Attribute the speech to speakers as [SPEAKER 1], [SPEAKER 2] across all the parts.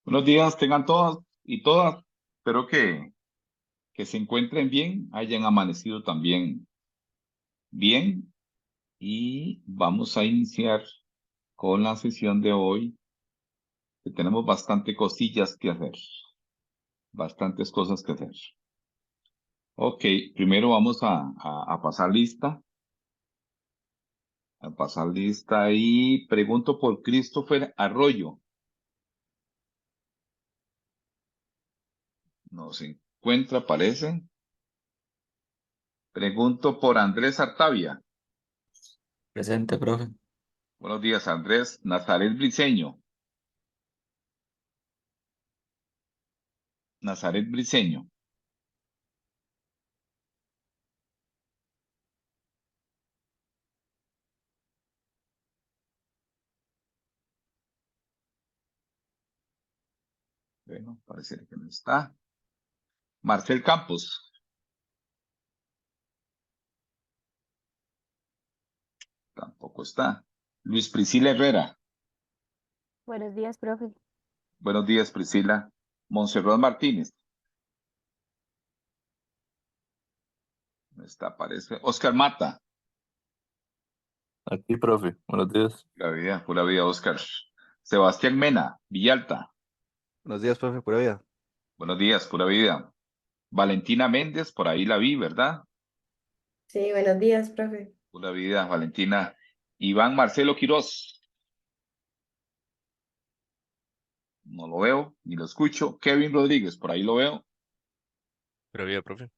[SPEAKER 1] Buenos días, tengan todas y todas. Espero que se encuentren bien, hayan amanecido también bien y vamos a iniciar con la sesión de hoy, que tenemos bastante cosillas que hacer, bastantes cosas que hacer. Ok, primero vamos a pasar lista, y pregunto por Christopher Arroyo. No se encuentra, parece. Pregunto por Andrés Artavia.
[SPEAKER 2] Presente, profe.
[SPEAKER 1] Buenos días, Andrés. Nazaret Briceño. Nazaret Briceño. Bueno, parece que no está. Marcel Campos. Tampoco está. Luis Priscila Herrera.
[SPEAKER 3] Buenos días, profe.
[SPEAKER 1] Buenos días, Priscila. Monserrat Martínez. No está, parece. Oscar Mata.
[SPEAKER 2] Aquí, profe. Buenos días.
[SPEAKER 1] Pura vida, Oscar. Sebastián Mena, Villalta.
[SPEAKER 4] Buenos días, profe, pura vida.
[SPEAKER 1] Buenos días, pura vida. Valentina Méndez, por ahí la vi, ¿verdad?
[SPEAKER 5] Sí, buenos días, profe.
[SPEAKER 1] Pura vida, Valentina. Iván Marcelo Quirós. No lo veo, ni lo escucho. Kevin Rodríguez, por ahí lo veo.
[SPEAKER 4] Pura vida, profe.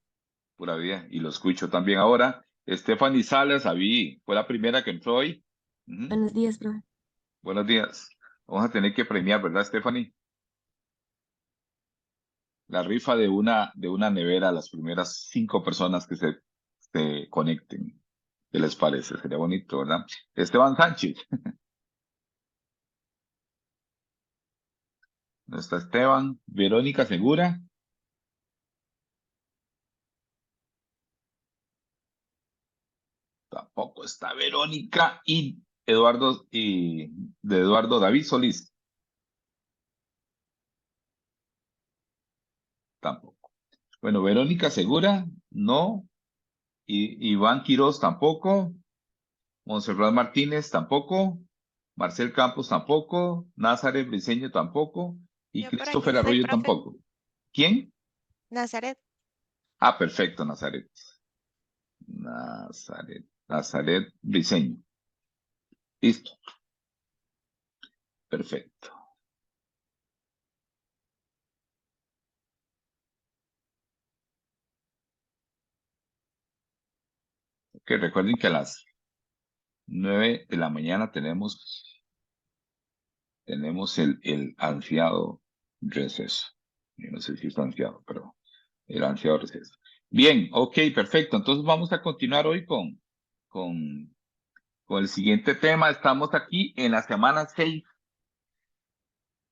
[SPEAKER 1] Pura vida, y lo escucho también ahora. Stephanie Salas, ahí fue la primera que entró hoy. Ujú.
[SPEAKER 3] Buenos días, profe.
[SPEAKER 1] Buenos días. Vamos a tener que premiar, ¿verdad, Stephanie? La rifa de una nevera a las primeras 5 personas que se conecten. ¿Qué les parece? Sería bonito, ¿verdad? Esteban Sánchez. No está Esteban. Verónica Segura. Tampoco está Verónica. Y Eduardo David Solís. Tampoco. Bueno, Verónica Segura, no. Iván Quiroz tampoco. Monserrat Martínez tampoco. Marcel Campos tampoco. Nazaret Briceño tampoco. Y
[SPEAKER 6] Yo por
[SPEAKER 1] Christopher
[SPEAKER 6] aquí estoy,
[SPEAKER 1] Arroyo
[SPEAKER 6] profe.
[SPEAKER 1] tampoco. ¿Quién?
[SPEAKER 6] Nazaret.
[SPEAKER 1] Ah, perfecto, Nazaret. Nazaret Briceño. Listo. Perfecto. Que recuerden que a las 9 de la mañana tenemos el ansiado receso. Yo no sé si está ansiado, pero el ansiado receso. Bien, ok, perfecto. Entonces vamos a continuar hoy con, con el siguiente tema. Estamos aquí en la semana 6.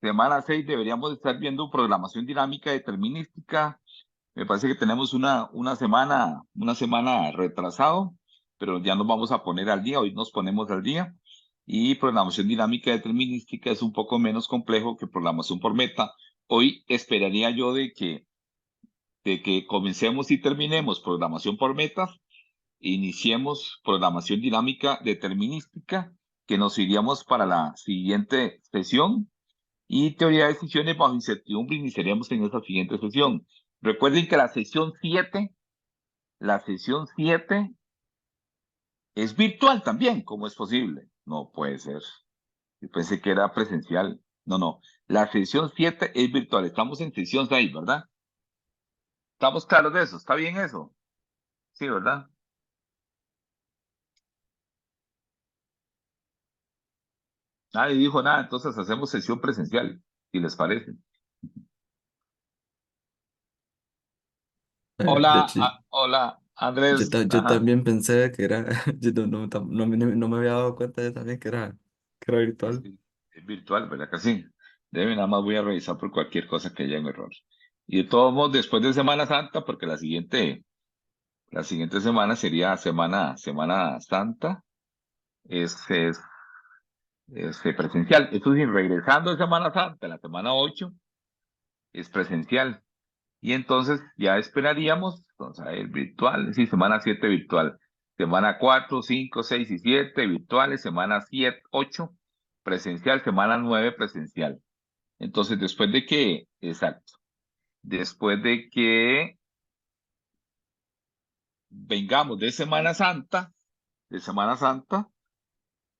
[SPEAKER 1] Semana 6 deberíamos estar viendo programación dinámica determinística. Me parece que tenemos una semana retrasado, pero ya nos vamos a poner al día. Hoy nos ponemos al día. Y programación dinámica determinística es un poco menos complejo que programación por meta. Hoy esperaría yo de que comencemos y terminemos programación por metas, iniciemos programación dinámica determinística, que nos iríamos para la siguiente sesión, y teoría de decisiones bajo incertidumbre iniciaríamos en esta siguiente sesión. Recuerden que la sesión 7 es virtual también. ¿Cómo es posible? No puede ser. Yo pensé que era presencial. No, no. La sesión 7 es virtual. Estamos en sesión 6, ¿verdad? ¿Estamos claros de eso? ¿Está bien eso? Sí, ¿verdad? Nadie dijo nada, entonces hacemos sesión presencial, si les parece.
[SPEAKER 2] De
[SPEAKER 1] Hola,
[SPEAKER 2] hecho,
[SPEAKER 1] hola, Andrés.
[SPEAKER 2] yo
[SPEAKER 1] Ajá.
[SPEAKER 2] también pensé que era. Yo no me había dado cuenta de también que era
[SPEAKER 1] Es,
[SPEAKER 2] virtual.
[SPEAKER 1] es virtual, ¿verdad que sí? Nada más voy a revisar por cualquier cosa que haya en error. Y de todos modos, después de Semana Santa, porque la siguiente semana sería Semana Santa, es presencial. Esto sí, regresando de Semana Santa, la semana 8, es presencial. Y entonces ya esperaríamos, entonces, a ver, virtual, sí, semana 7 virtual, semana 4 5 6 y 7 virtuales, semana 7 8 presencial, semana 9 presencial. Entonces, después de que, exacto, después de que vengamos de Semana Santa,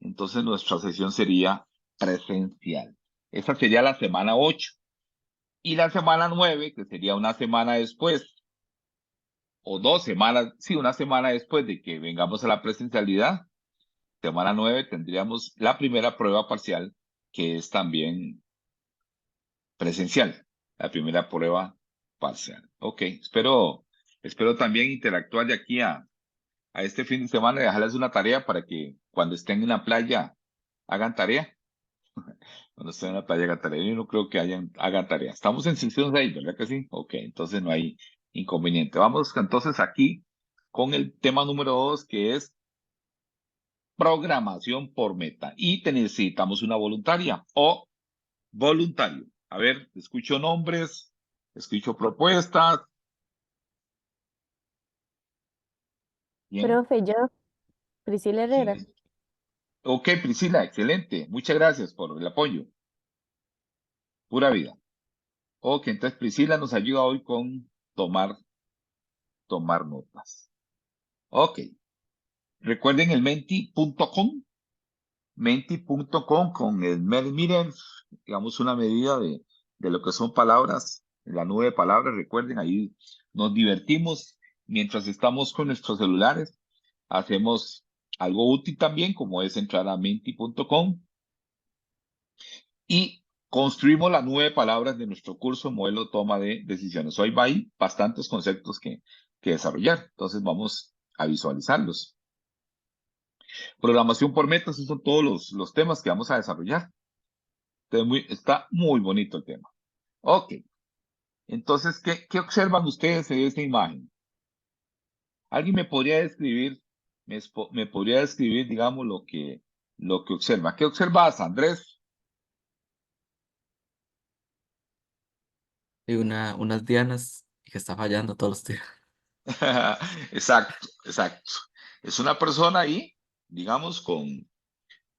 [SPEAKER 1] entonces nuestra sesión sería presencial. Esa sería la semana 8. Y la semana 9, que sería una semana después, o 2 semanas, sí, una semana después de que vengamos a la presencialidad, semana 9 tendríamos la primera prueba parcial, que es también presencial, la primera prueba parcial. Ok, espero también interactuar de aquí a este fin de semana y dejarles una tarea para que cuando estén en la playa hagan tarea. Cuando estén en la playa hagan tarea. Yo no creo que hagan tarea. Estamos en sección 6, ¿verdad que sí? Ok, entonces no hay inconveniente. Vamos entonces aquí con el tema número 2, que es programación por meta. Y necesitamos una voluntaria o voluntario. A ver, escucho nombres, escucho propuestas. Bien.
[SPEAKER 3] Profe, yo, Priscila
[SPEAKER 1] ¿Quién
[SPEAKER 3] Herrera.
[SPEAKER 1] es? Ok, Priscila, excelente. Muchas gracias por el apoyo. Pura vida. Ok, entonces Priscila nos ayuda hoy con tomar notas. Ok, recuerden el menti.com con el miren, digamos una medida de lo que son palabras, la nube de palabras, recuerden, ahí nos divertimos mientras estamos con nuestros celulares, hacemos algo útil también, como es entrar a menti.com y construimos la nube de palabras de nuestro curso modelo toma de decisiones. Hoy hay bastantes conceptos que desarrollar, entonces vamos a visualizarlos. Programación por metas, esos son todos los temas que vamos a desarrollar. Entonces, está muy bonito el tema. Ok, entonces, ¿qué observan ustedes en esta imagen? ¿Alguien me podría describir, me podría describir, digamos, lo que observa? ¿Qué observas, Andrés?
[SPEAKER 2] Y unas dianas que está fallando todos los días.
[SPEAKER 1] Exacto, exacto. Es una persona ahí, digamos, con,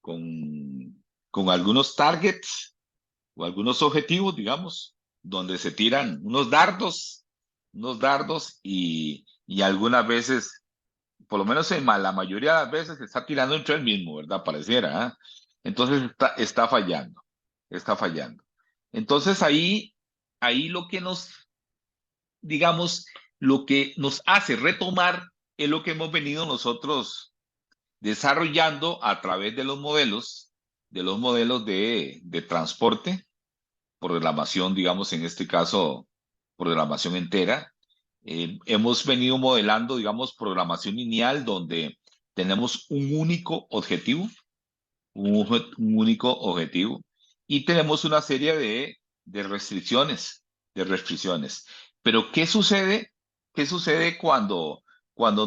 [SPEAKER 1] con algunos targets o algunos objetivos, digamos, donde se tiran unos dardos y algunas veces, por lo menos la mayoría de las veces, se está tirando entre el mismo, ¿verdad? Pareciera, ¿ah? Entonces está fallando, está fallando. Entonces ahí lo que digamos, lo que nos hace retomar es lo que hemos venido nosotros desarrollando a través de los modelos de transporte, programación, digamos, en este caso, programación entera. Hemos venido modelando, digamos, programación lineal donde tenemos un único objetivo, un único objetivo, y tenemos una serie de restricciones, de restricciones. Pero ¿qué sucede? ¿Qué sucede cuando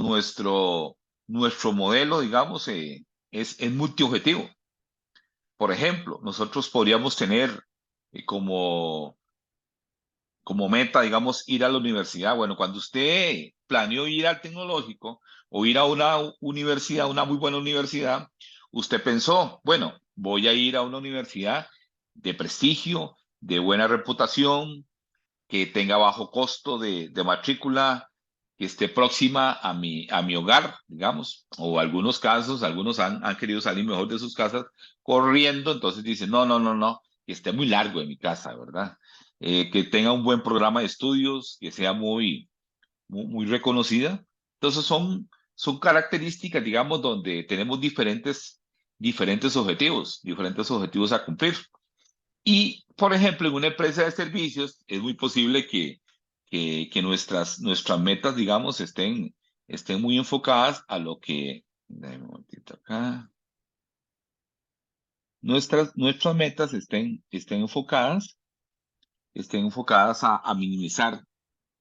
[SPEAKER 1] nuestro modelo, digamos, es multiobjetivo? Por ejemplo, nosotros podríamos tener como meta, digamos, ir a la universidad. Bueno, cuando usted planeó ir al tecnológico o ir a una universidad, una muy buena universidad, usted pensó, bueno, voy a ir a una universidad de prestigio, de buena reputación, que tenga bajo costo de matrícula, que esté próxima a mi hogar, digamos, o algunos casos, algunos han querido salir mejor de sus casas corriendo, entonces dicen, no, no, no, no, que esté muy largo de mi casa, ¿verdad? Que tenga un buen programa de estudios, que sea muy reconocida. Entonces son características, digamos, donde tenemos diferentes objetivos a cumplir. Y, por ejemplo, en una empresa de servicios es muy posible que nuestras metas, digamos, estén muy enfocadas a lo que, dame un momentito acá, nuestras metas estén enfocadas a minimizar,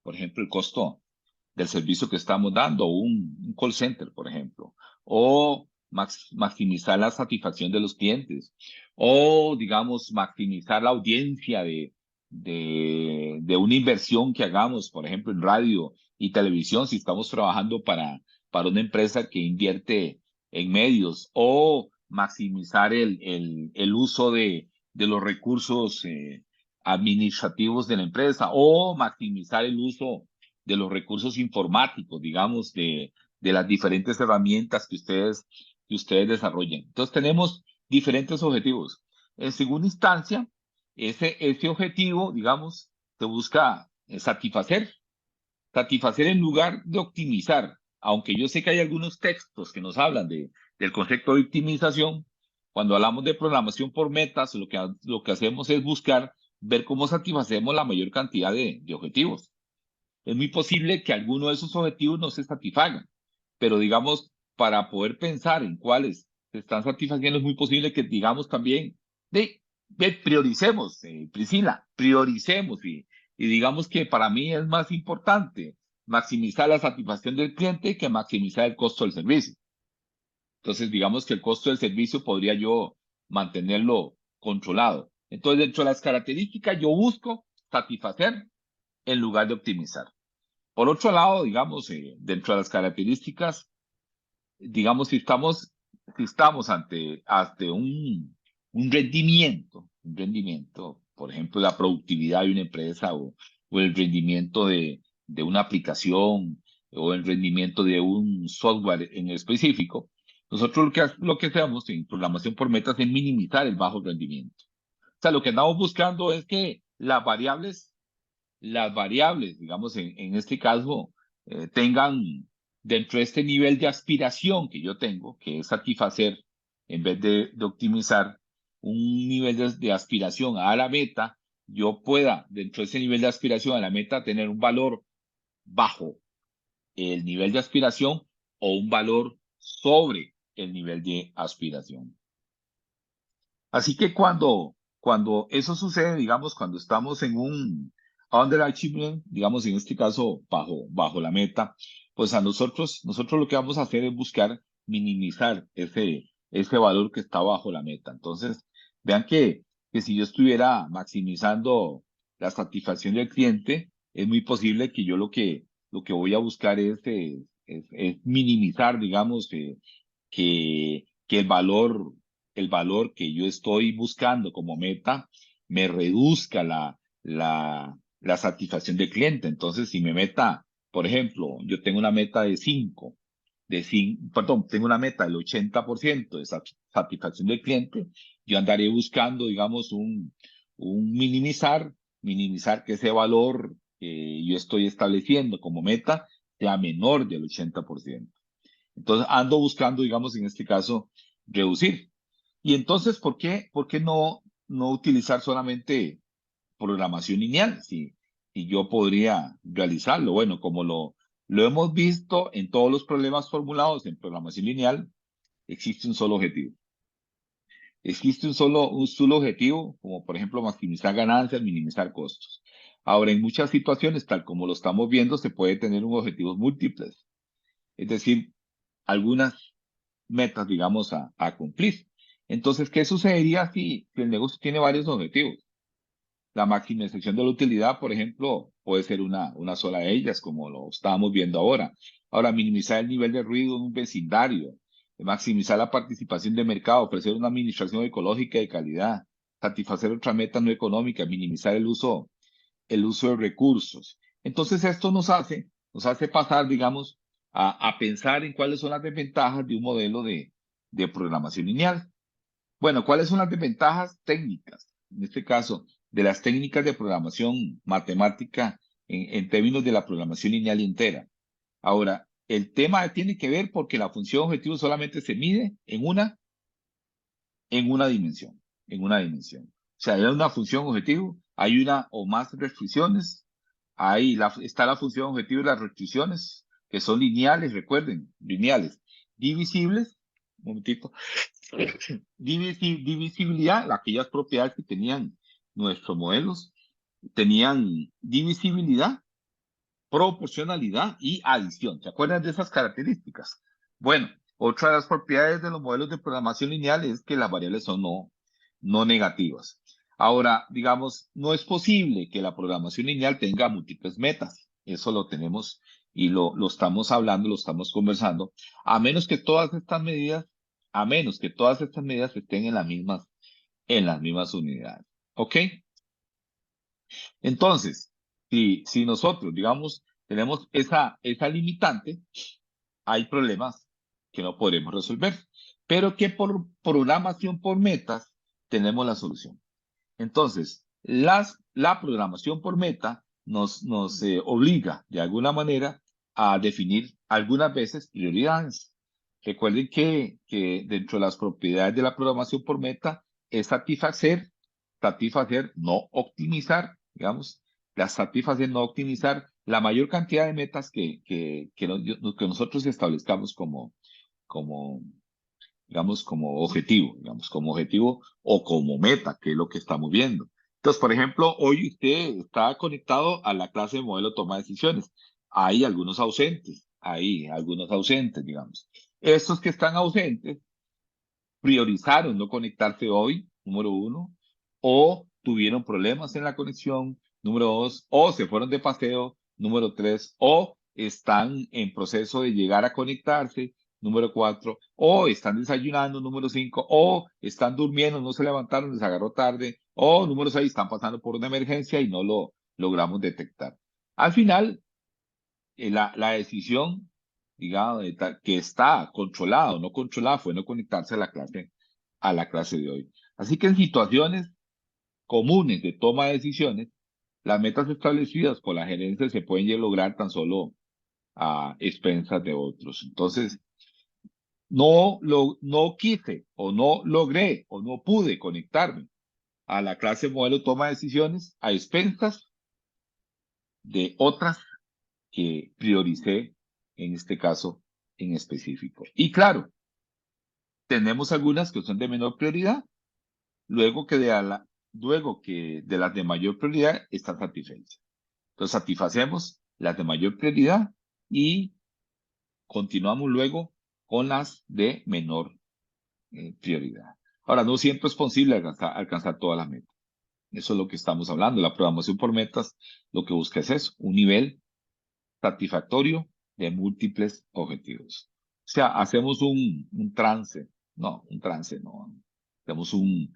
[SPEAKER 1] por ejemplo, el costo del servicio que estamos dando, un call center, por ejemplo, o maximizar la satisfacción de los clientes, o, digamos, maximizar la audiencia de una inversión que hagamos, por ejemplo, en radio y televisión, si estamos trabajando para una empresa que invierte en medios, o maximizar el uso de los recursos administrativos de la empresa, o maximizar el uso de los recursos informáticos, digamos, de las diferentes herramientas que ustedes desarrollen. Entonces tenemos diferentes objetivos. En segunda instancia, ese objetivo, digamos, se busca satisfacer en lugar de optimizar. Aunque yo sé que hay algunos textos que nos hablan del concepto de optimización, cuando hablamos de programación por metas, lo que hacemos es buscar ver cómo satisfacemos la mayor cantidad de objetivos. Es muy posible que alguno de esos objetivos no se satisfagan, pero digamos, para poder pensar en cuáles se están satisfaciendo, es muy posible que digamos también, prioricemos, Priscila, prioricemos y digamos que para mí es más importante maximizar la satisfacción del cliente que maximizar el costo del servicio. Entonces, digamos que el costo del servicio podría yo mantenerlo controlado. Entonces, dentro de las características, yo busco satisfacer en lugar de optimizar. Por otro lado, digamos, dentro de las características, digamos, si estamos ante un rendimiento, por ejemplo, la productividad de una empresa o el rendimiento de una aplicación o el rendimiento de un software en específico, nosotros lo que hacemos en programación por metas es minimizar el bajo rendimiento. O sea, lo que andamos buscando es que las variables, digamos, en este caso, tengan dentro de este nivel de aspiración que yo tengo, que es satisfacer en vez de optimizar, un nivel de aspiración a la meta, yo pueda, dentro de ese nivel de aspiración a la meta, tener un valor bajo el nivel de aspiración o un valor sobre el nivel de aspiración. Así que cuando eso sucede, digamos, cuando estamos en un underachievement, digamos, en este caso, bajo la meta, pues nosotros lo que vamos a hacer es buscar minimizar ese valor que está bajo la meta. Entonces, vean que si yo estuviera maximizando la satisfacción del cliente, es muy posible que yo lo que voy a buscar es minimizar, digamos, que el valor que yo estoy buscando como meta me reduzca la satisfacción del cliente. Entonces, si mi meta, por ejemplo, yo tengo una meta de 5, perdón, tengo una meta del 80% de satisfacción del cliente, yo andaré buscando, digamos, un minimizar que ese valor que yo estoy estableciendo como meta sea menor del 80%. Entonces ando buscando, digamos, en este caso, reducir. Y entonces, ¿por qué no utilizar solamente programación lineal? Si yo podría realizarlo. Bueno, como lo hemos visto en todos los problemas formulados en programación lineal, existe un solo objetivo. Existe un solo objetivo, como por ejemplo maximizar ganancias, minimizar costos. Ahora, en muchas situaciones, tal como lo estamos viendo, se puede tener un objetivos múltiples. Es decir, algunas metas, digamos, a cumplir. Entonces, ¿qué sucedería si el negocio tiene varios objetivos? La maximización de la utilidad, por ejemplo, puede ser una sola de ellas, como lo estábamos viendo ahora. Ahora, minimizar el nivel de ruido en un vecindario, maximizar la participación de mercado, ofrecer una administración ecológica de calidad, satisfacer otra meta no económica, minimizar el uso de recursos. Entonces, esto nos hace pasar, digamos, a pensar en cuáles son las desventajas de un modelo de programación lineal. Bueno, ¿cuáles son las desventajas técnicas? En este caso, de las técnicas de programación matemática en términos de la programación lineal entera. Ahora, el tema tiene que ver porque la función objetivo solamente se mide en una dimensión, O sea, hay una función objetivo, hay una o más restricciones, está la función objetivo y las restricciones, que son lineales, recuerden, lineales, divisibles, un momentito, divisibilidad, aquellas propiedades que tenían nuestros modelos, tenían divisibilidad, proporcionalidad y adición. ¿Se acuerdan de esas características? Bueno, otra de las propiedades de los modelos de programación lineal es que las variables son no negativas. Ahora, digamos, no es posible que la programación lineal tenga múltiples metas. Eso lo tenemos y lo estamos hablando, lo estamos conversando, a menos que todas estas medidas, a menos que todas estas medidas estén en las mismas unidades. ¿Ok? Entonces, si nosotros, digamos, tenemos esa limitante, hay problemas que no podremos resolver, pero que por programación por metas tenemos la solución. Entonces, la programación por meta nos obliga de alguna manera a definir algunas veces prioridades. Recuerden que dentro de las propiedades de la programación por meta es satisfacer, no optimizar, digamos, satisfacer, no optimizar la mayor cantidad de metas que nosotros establezcamos como digamos, como objetivo o como meta, que es lo que estamos viendo. Entonces, por ejemplo, hoy usted está conectado a la clase de modelo toma de decisiones. Hay algunos ausentes, digamos. Estos que están ausentes priorizaron no conectarse hoy, número uno, o tuvieron problemas en la conexión, número dos, o se fueron de paseo, número tres, o están en proceso de llegar a conectarse, número cuatro, o están desayunando, número cinco, o están durmiendo, no se levantaron, les agarró tarde, o número seis, están pasando por una emergencia y no lo logramos detectar. Al final, la decisión, digamos, que está controlada o no controlada fue no conectarse a la clase de hoy. Así que en situaciones comunes de toma de decisiones, las metas establecidas por la gerencia se pueden lograr tan solo a expensas de otros. Entonces, no quise o no logré o no pude conectarme a la clase modelo toma de decisiones a expensas de otras que prioricé en este caso en específico. Y claro, tenemos algunas que son de menor prioridad, luego que de las de mayor prioridad están satisfechas. Entonces satisfacemos las de mayor prioridad y continuamos luego con las de menor prioridad. Ahora, no siempre es posible alcanzar todas las metas. Eso es lo que estamos hablando. La programación por metas lo que busca es eso, un nivel satisfactorio de múltiples objetivos. O sea, hacemos un trance, no, hacemos un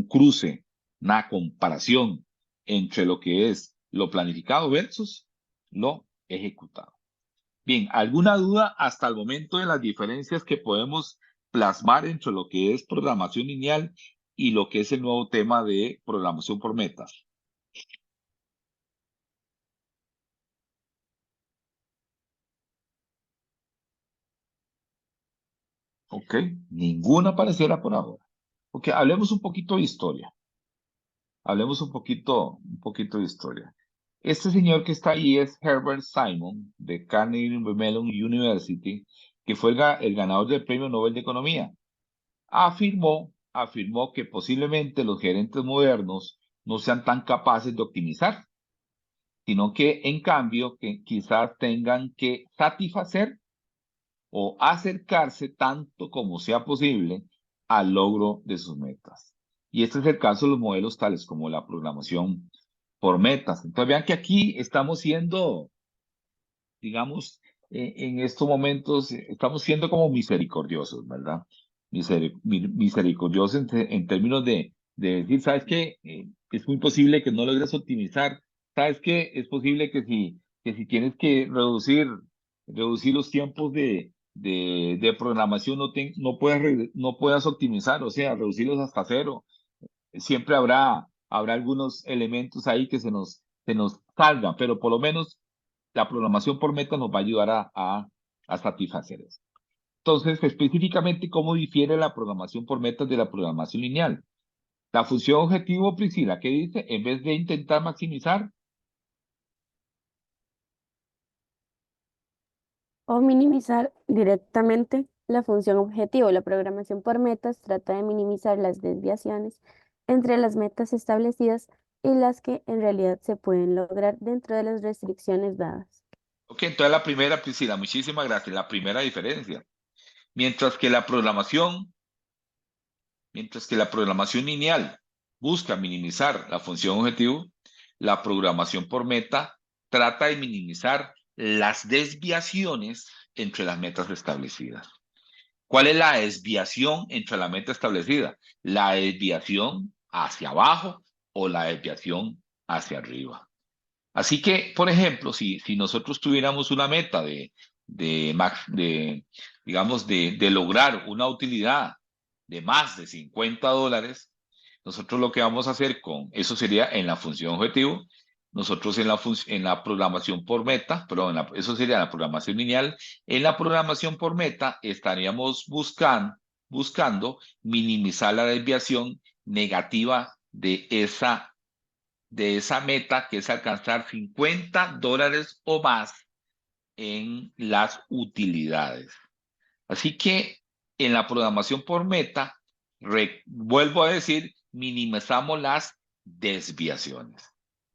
[SPEAKER 1] cruce, una comparación entre lo que es lo planificado versus lo ejecutado. Bien, ¿alguna duda hasta el momento de las diferencias que podemos plasmar entre lo que es programación lineal y lo que es el nuevo tema de programación por metas? Ok, ninguna pareciera por ahora. Ok, hablemos un poquito de historia. Hablemos un poquito de historia. Este señor que está ahí es Herbert Simon, de Carnegie Mellon University, que fue el ganador del Premio Nobel de Economía. Afirmó que posiblemente los gerentes modernos no sean tan capaces de optimizar, sino que en cambio que quizás tengan que satisfacer o acercarse tanto como sea posible al logro de sus metas. Y este es el caso de los modelos tales como la programación por metas. Entonces vean que aquí estamos siendo, digamos, en estos momentos, estamos siendo como misericordiosos, ¿verdad? Misericordiosos en términos de decir, ¿sabes qué? Es muy posible que no logres optimizar. ¿Sabes qué? Es posible que si tienes que reducir los tiempos de programación, no puedas optimizar, o sea, reducirlos hasta cero. Siempre habrá algunos elementos ahí que se nos salgan, pero por lo menos la programación por meta nos va a ayudar a satisfacer eso. Entonces, específicamente, ¿cómo difiere la programación por metas de la programación lineal? La función objetivo, Priscila, ¿qué dice? En vez de intentar maximizar,
[SPEAKER 3] O minimizar directamente la función objetivo. La programación por metas trata de minimizar las desviaciones entre las metas establecidas y las que en realidad se pueden lograr dentro de las restricciones dadas.
[SPEAKER 1] ok, entonces la primera, Priscila, muchísimas gracias, la primera diferencia. Mientras que la programación lineal busca minimizar la función objetivo, la programación por meta trata de minimizar las desviaciones entre las metas establecidas. ¿Cuál es la desviación entre la meta establecida? La desviación hacia abajo o la desviación hacia arriba. Así que, por ejemplo, si nosotros tuviéramos una meta digamos, de lograr una utilidad de más de $50, nosotros lo que vamos a hacer eso sería en la función objetivo, nosotros en la programación por meta, perdón, eso sería la programación lineal, en la programación por meta estaríamos buscando minimizar la desviación negativa de esa meta, que es alcanzar $50 o más en las utilidades. Así que en la programación por meta, vuelvo a decir, minimizamos las desviaciones.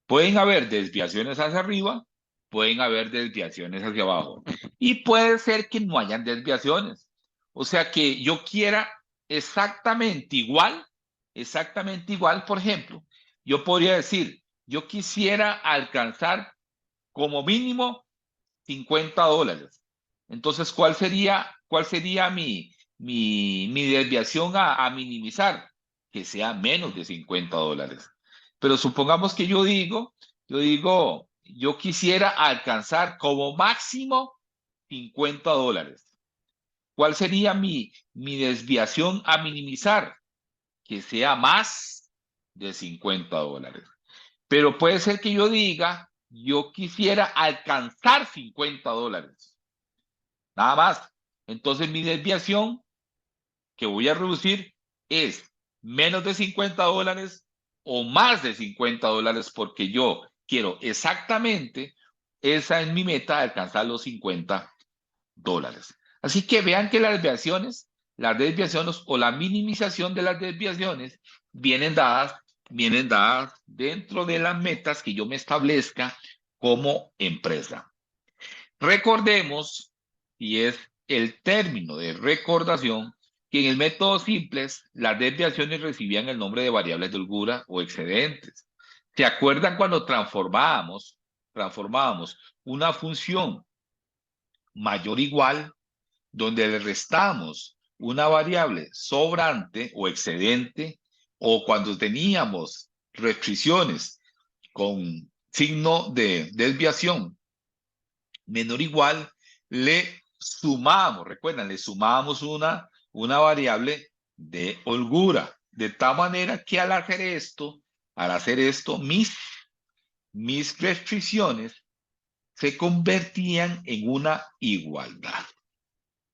[SPEAKER 1] Pueden haber desviaciones hacia arriba, pueden haber desviaciones hacia abajo. Y puede ser que no hayan desviaciones. O sea que yo quiera exactamente igual, por ejemplo, yo podría decir, yo quisiera alcanzar como mínimo $50. Entonces, cuál sería mi desviación a minimizar? Que sea menos de $50. Pero supongamos que yo quisiera alcanzar como máximo $50. ¿Cuál sería mi desviación a minimizar? Que sea más de $50. Pero puede ser que yo diga, yo quisiera alcanzar $50. Nada más. Entonces mi desviación que voy a reducir es menos de $50 o más de $50, porque yo quiero exactamente, esa es mi meta, de alcanzar los $50. Así que vean que las desviaciones o la minimización de las desviaciones vienen dadas dentro de las metas que yo me establezca como empresa. Recordemos, y es el término de recordación, que en el método simples las desviaciones recibían el nombre de variables de holgura o excedentes. ¿Se acuerdan cuando transformábamos una función mayor o igual, donde le restamos una variable sobrante o excedente, o cuando teníamos restricciones con signo de desviación menor o igual, le sumamos, recuerdan, le sumamos una variable de holgura, de tal manera que al hacer esto, mis restricciones se convertían en una igualdad.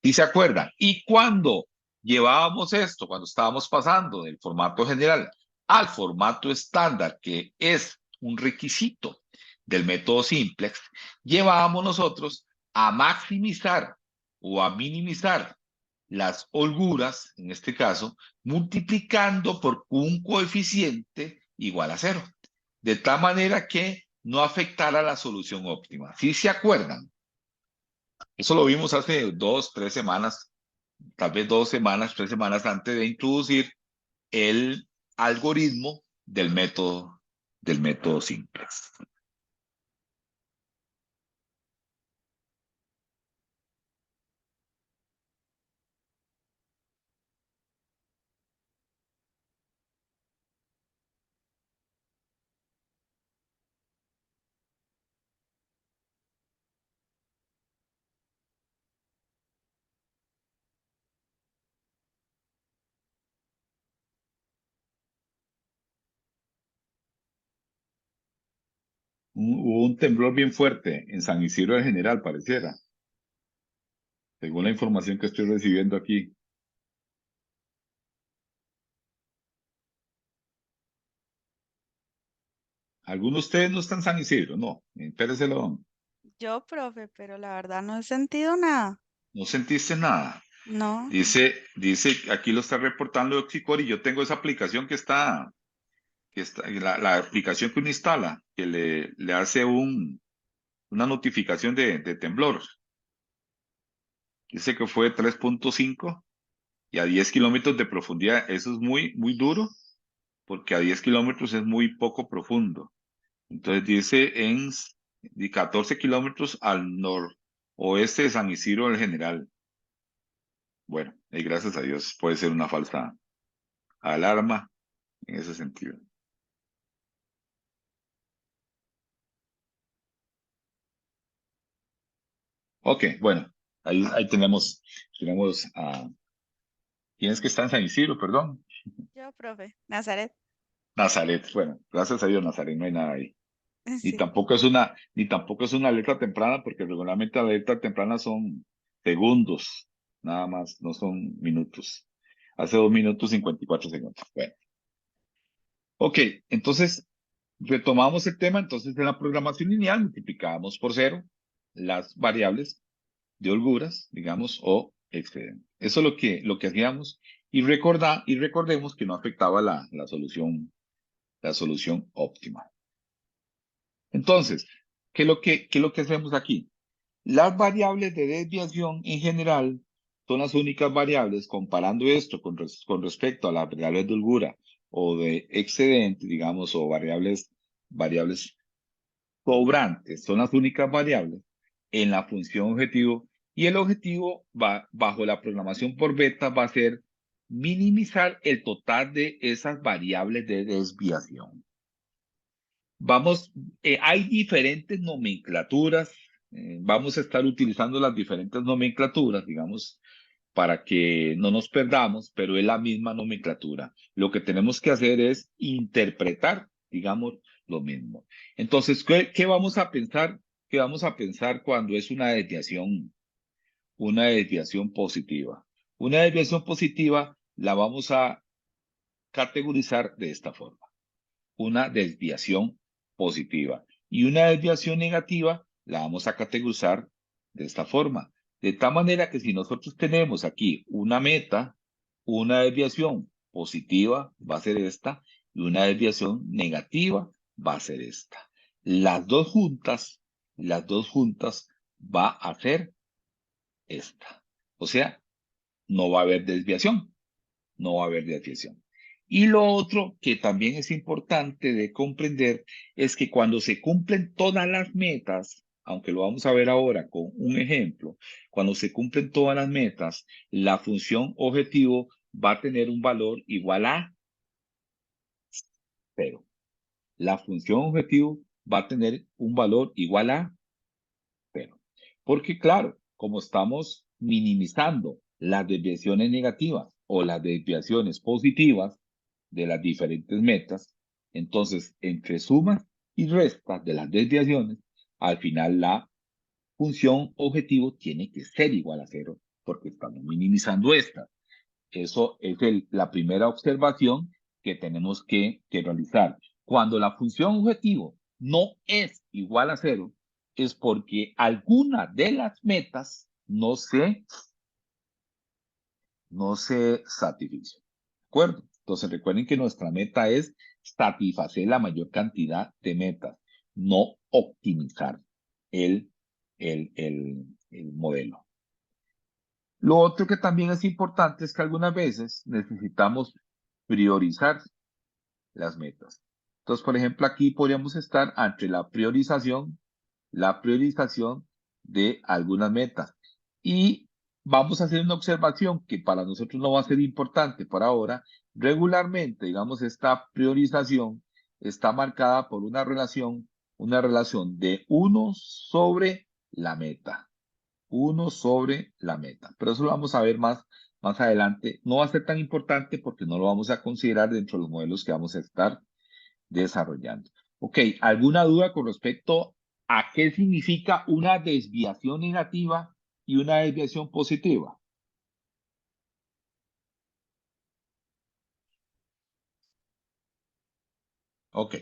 [SPEAKER 1] ¿Sí se acuerdan? Y cuando llevábamos esto, cuando estábamos pasando del formato general al formato estándar, que es un requisito del método simplex, llevábamos nosotros a maximizar o a minimizar las holguras, en este caso, multiplicando por un coeficiente igual a 0, de tal manera que no afectara la solución óptima. ¿Sí se acuerdan? Eso lo vimos hace 2, 3 semanas, tal vez 2 semanas, 3 semanas antes de introducir el algoritmo del método simplex. Hubo un temblor bien fuerte en San Isidro de General, pareciera, según la información que estoy recibiendo aquí. ¿Algunos de ustedes no están en San Isidro? No, espéreselo.
[SPEAKER 6] Yo, profe, pero la verdad no he sentido nada.
[SPEAKER 1] ¿No sentiste nada?
[SPEAKER 6] No.
[SPEAKER 1] Dice, aquí lo está reportando Oxicor, y yo tengo esa aplicación la aplicación que uno instala, que le hace una notificación de temblor. Dice que fue 3.5 y a 10 kilómetros de profundidad. Eso es muy, muy duro, porque a 10 kilómetros es muy poco profundo. Entonces dice de 14 kilómetros al noroeste de San Isidro del General. Bueno, y gracias a Dios puede ser una falsa alarma en ese sentido. Ok, bueno, ahí tenemos a... ¿Quién es que está en San Isidro, perdón?
[SPEAKER 6] Yo, profe. Nazaret.
[SPEAKER 1] Nazaret. Bueno, gracias a Dios, Nazaret, no hay nada ahí. Ni
[SPEAKER 6] Sí.
[SPEAKER 1] tampoco es una alerta temprana, porque regularmente la alerta temprana son segundos, nada más, no son minutos. Hace 2 minutos 54 segundos. Bueno, ok, entonces retomamos el tema. Entonces, en la programación lineal multiplicábamos por 0 las variables de holguras, digamos, o excedente. Eso es lo que hacíamos, y recordemos que no afectaba la solución óptima. Entonces, ¿qué es lo que hacemos aquí? Las variables de desviación en general son las únicas variables, comparando esto con respecto a las variables de holgura o de excedente, digamos, o variables sobrantes, son las únicas variables en la función objetivo, y el objetivo bajo la programación por beta va a ser minimizar el total de esas variables de desviación. Hay diferentes nomenclaturas, vamos a estar utilizando las diferentes nomenclaturas, digamos, para que no nos perdamos, pero es la misma nomenclatura. Lo que tenemos que hacer es interpretar, digamos, lo mismo. Entonces, ¿qué vamos a pensar? ¿Qué vamos a pensar cuando es una desviación positiva? Una desviación positiva la vamos a categorizar de esta forma: una desviación positiva. Y una desviación negativa la vamos a categorizar de esta forma. De tal manera que si nosotros tenemos aquí una meta, una desviación positiva va a ser esta, y una desviación negativa va a ser esta. Las dos juntas va a ser esta. O sea, no va a haber desviación. No va a haber desviación. Y lo otro que también es importante de comprender es que cuando se cumplen todas las metas, aunque lo vamos a ver ahora con un ejemplo, cuando se cumplen todas las metas, la función objetivo va a tener un valor igual a 0. La función objetivo va a tener un valor igual a 0. Porque claro, como estamos minimizando las desviaciones negativas o las desviaciones positivas de las diferentes metas, entonces entre sumas y restas de las desviaciones, al final la función objetivo tiene que ser igual a 0, porque estamos minimizando estas. Eso es la primera observación que tenemos que realizar. Cuando la función objetivo no es igual a 0, es porque alguna de las metas no se satisface. ¿De acuerdo? Entonces recuerden que nuestra meta es satisfacer la mayor cantidad de metas, no optimizar el modelo. Lo otro que también es importante es que algunas veces necesitamos priorizar las metas. Entonces, por ejemplo, aquí podríamos estar entre la priorización de algunas metas. Y vamos a hacer una observación que para nosotros no va a ser importante por ahora. Regularmente, digamos, esta priorización está marcada por una relación de 1 sobre la meta. 1 sobre la meta. Pero eso lo vamos a ver más adelante. No va a ser tan importante porque no lo vamos a considerar dentro de los modelos que vamos a estar desarrollando. Ok, ¿alguna duda con respecto a qué significa una desviación negativa y una desviación positiva? Ok,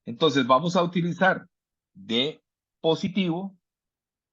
[SPEAKER 1] entonces vamos a utilizar de positivo,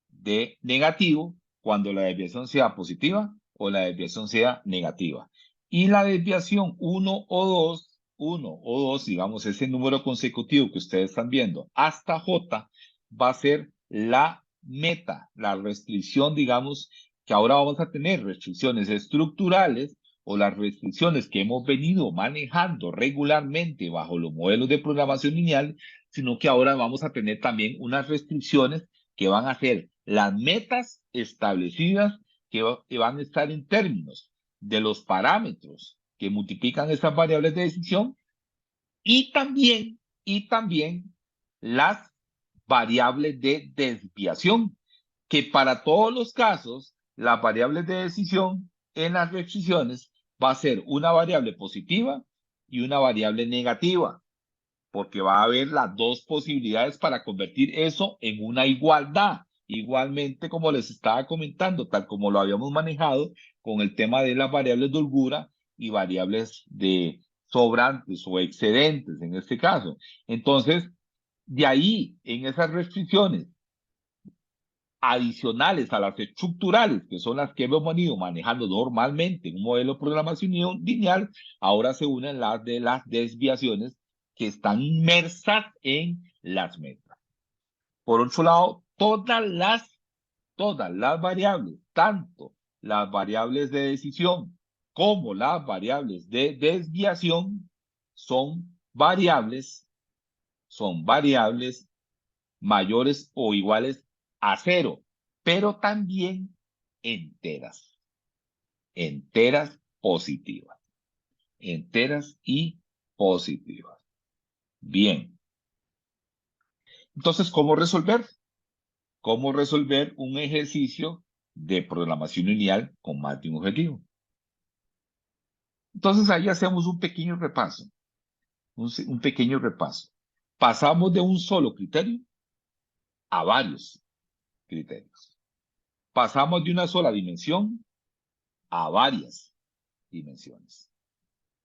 [SPEAKER 1] de negativo, cuando la desviación sea positiva o la desviación sea negativa. Y la desviación 1 o 2, digamos, ese número consecutivo que ustedes están viendo, hasta J, va a ser la meta, la restricción, digamos, que ahora vamos a tener restricciones estructurales o las restricciones que hemos venido manejando regularmente bajo los modelos de programación lineal, sino que ahora vamos a tener también unas restricciones que van a ser las metas establecidas que van a estar en términos de los parámetros que multiplican estas variables de decisión y también las variables de desviación, que para todos los casos, las variables de decisión en las restricciones va a ser una variable positiva y una variable negativa, porque va a haber las dos posibilidades para convertir eso en una igualdad. Igualmente, como les estaba comentando, tal como lo habíamos manejado con el tema de las variables de holgura y variables de sobrantes o excedentes en este caso. Entonces, de ahí, en esas restricciones adicionales a las estructurales, que son las que hemos venido manejando normalmente en un modelo de programación lineal, ahora se unen las de las desviaciones que están inmersas en las metas. Por otro lado, todas las variables, tanto las variables de decisión como las variables de desviación, son variables mayores o iguales a 0, pero también enteras positivas, enteras y positivas. Bien. Entonces, ¿cómo resolver? ¿Cómo resolver un ejercicio de programación lineal con más de un objetivo? Entonces, ahí hacemos un pequeño repaso. Un pequeño repaso. Pasamos de un solo criterio a varios criterios. Pasamos de una sola dimensión a varias dimensiones.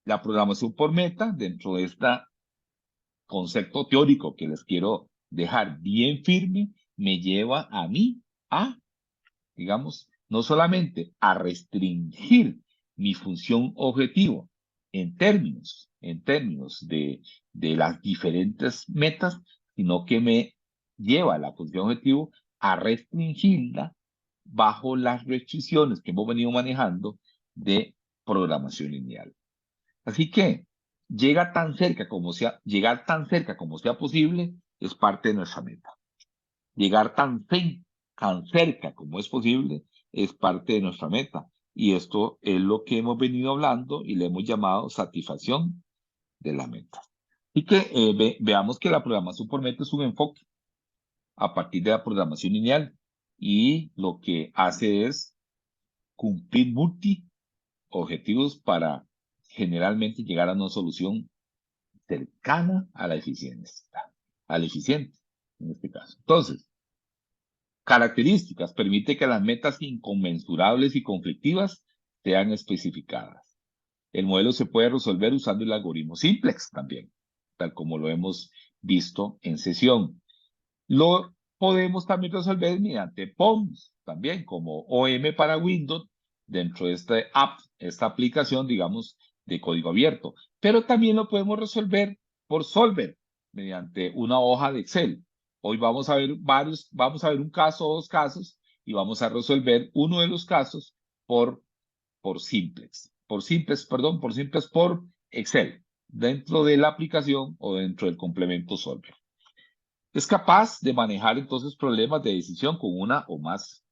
[SPEAKER 1] La programación por meta, dentro de este concepto teórico que les quiero dejar bien firme, me lleva a mí a, digamos, no solamente a restringir mi función objetivo en términos de las diferentes metas, sino que me lleva a la función objetivo a restringirla bajo las restricciones que hemos venido manejando de programación lineal. Así que llegar tan cerca como sea posible es parte de nuestra meta. Llegar tan cerca como es posible es parte de nuestra meta. Y esto es lo que hemos venido hablando y le hemos llamado satisfacción de la meta. Así que veamos que la programación por meta es un enfoque a partir de la programación lineal y lo que hace es cumplir multi-objetivos para generalmente llegar a una solución cercana a la eficiencia, al eficiente en este caso. Entonces, características: permite que las metas inconmensurables y conflictivas sean especificadas. El modelo se puede resolver usando el algoritmo simplex también, tal como lo hemos visto en sesión. Lo podemos también resolver mediante POMs, también como OM para Windows, dentro de esta aplicación, digamos, de código abierto. Pero también lo podemos resolver por Solver, mediante una hoja de Excel. Hoy vamos a ver un caso o dos casos, y vamos a resolver uno de los casos por simplex. Por Excel, dentro de la aplicación o dentro del complemento Solver. Es capaz de manejar entonces problemas de decisión con una o más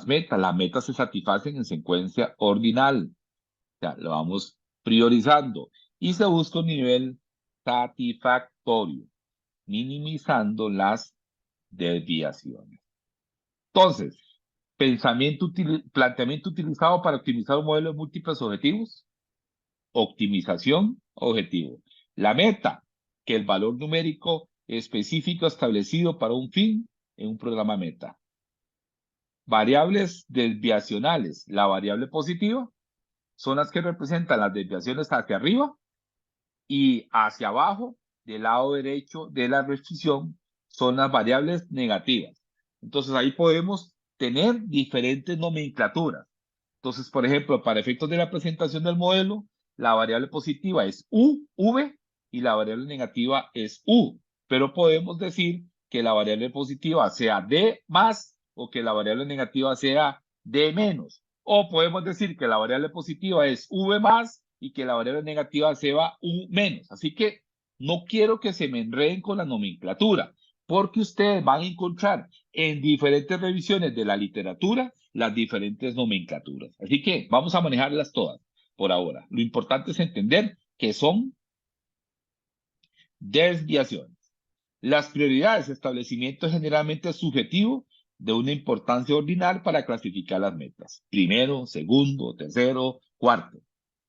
[SPEAKER 1] metas. Las metas se satisfacen en secuencia ordinal. O sea, lo vamos priorizando y se busca un nivel satisfactorio, minimizando las desviaciones. Entonces, planteamiento utilizado para optimizar un modelo de múltiples objetivos. Optimización objetivo. La meta, que el valor numérico específico establecido para un fin en un programa meta. Variables desviacionales. La variable positiva son las que representan las desviaciones hacia arriba y hacia abajo, del lado derecho de la restricción, son las variables negativas. Entonces ahí podemos tener diferentes nomenclaturas. Entonces, por ejemplo, para efectos de la presentación del modelo, la variable positiva es V y la variable negativa es U. Pero podemos decir que la variable positiva sea D más o que la variable negativa sea D menos. O podemos decir que la variable positiva es V más y que la variable negativa sea U menos. Así que no quiero que se me enreden con la nomenclatura, porque ustedes van a encontrar en diferentes revisiones de la literatura las diferentes nomenclaturas. Así que vamos a manejarlas todas por ahora. Lo importante es entender que son desviaciones. Las prioridades, establecimiento generalmente subjetivo de una importancia ordinal para clasificar las metas. Primero, segundo, tercero, cuarto.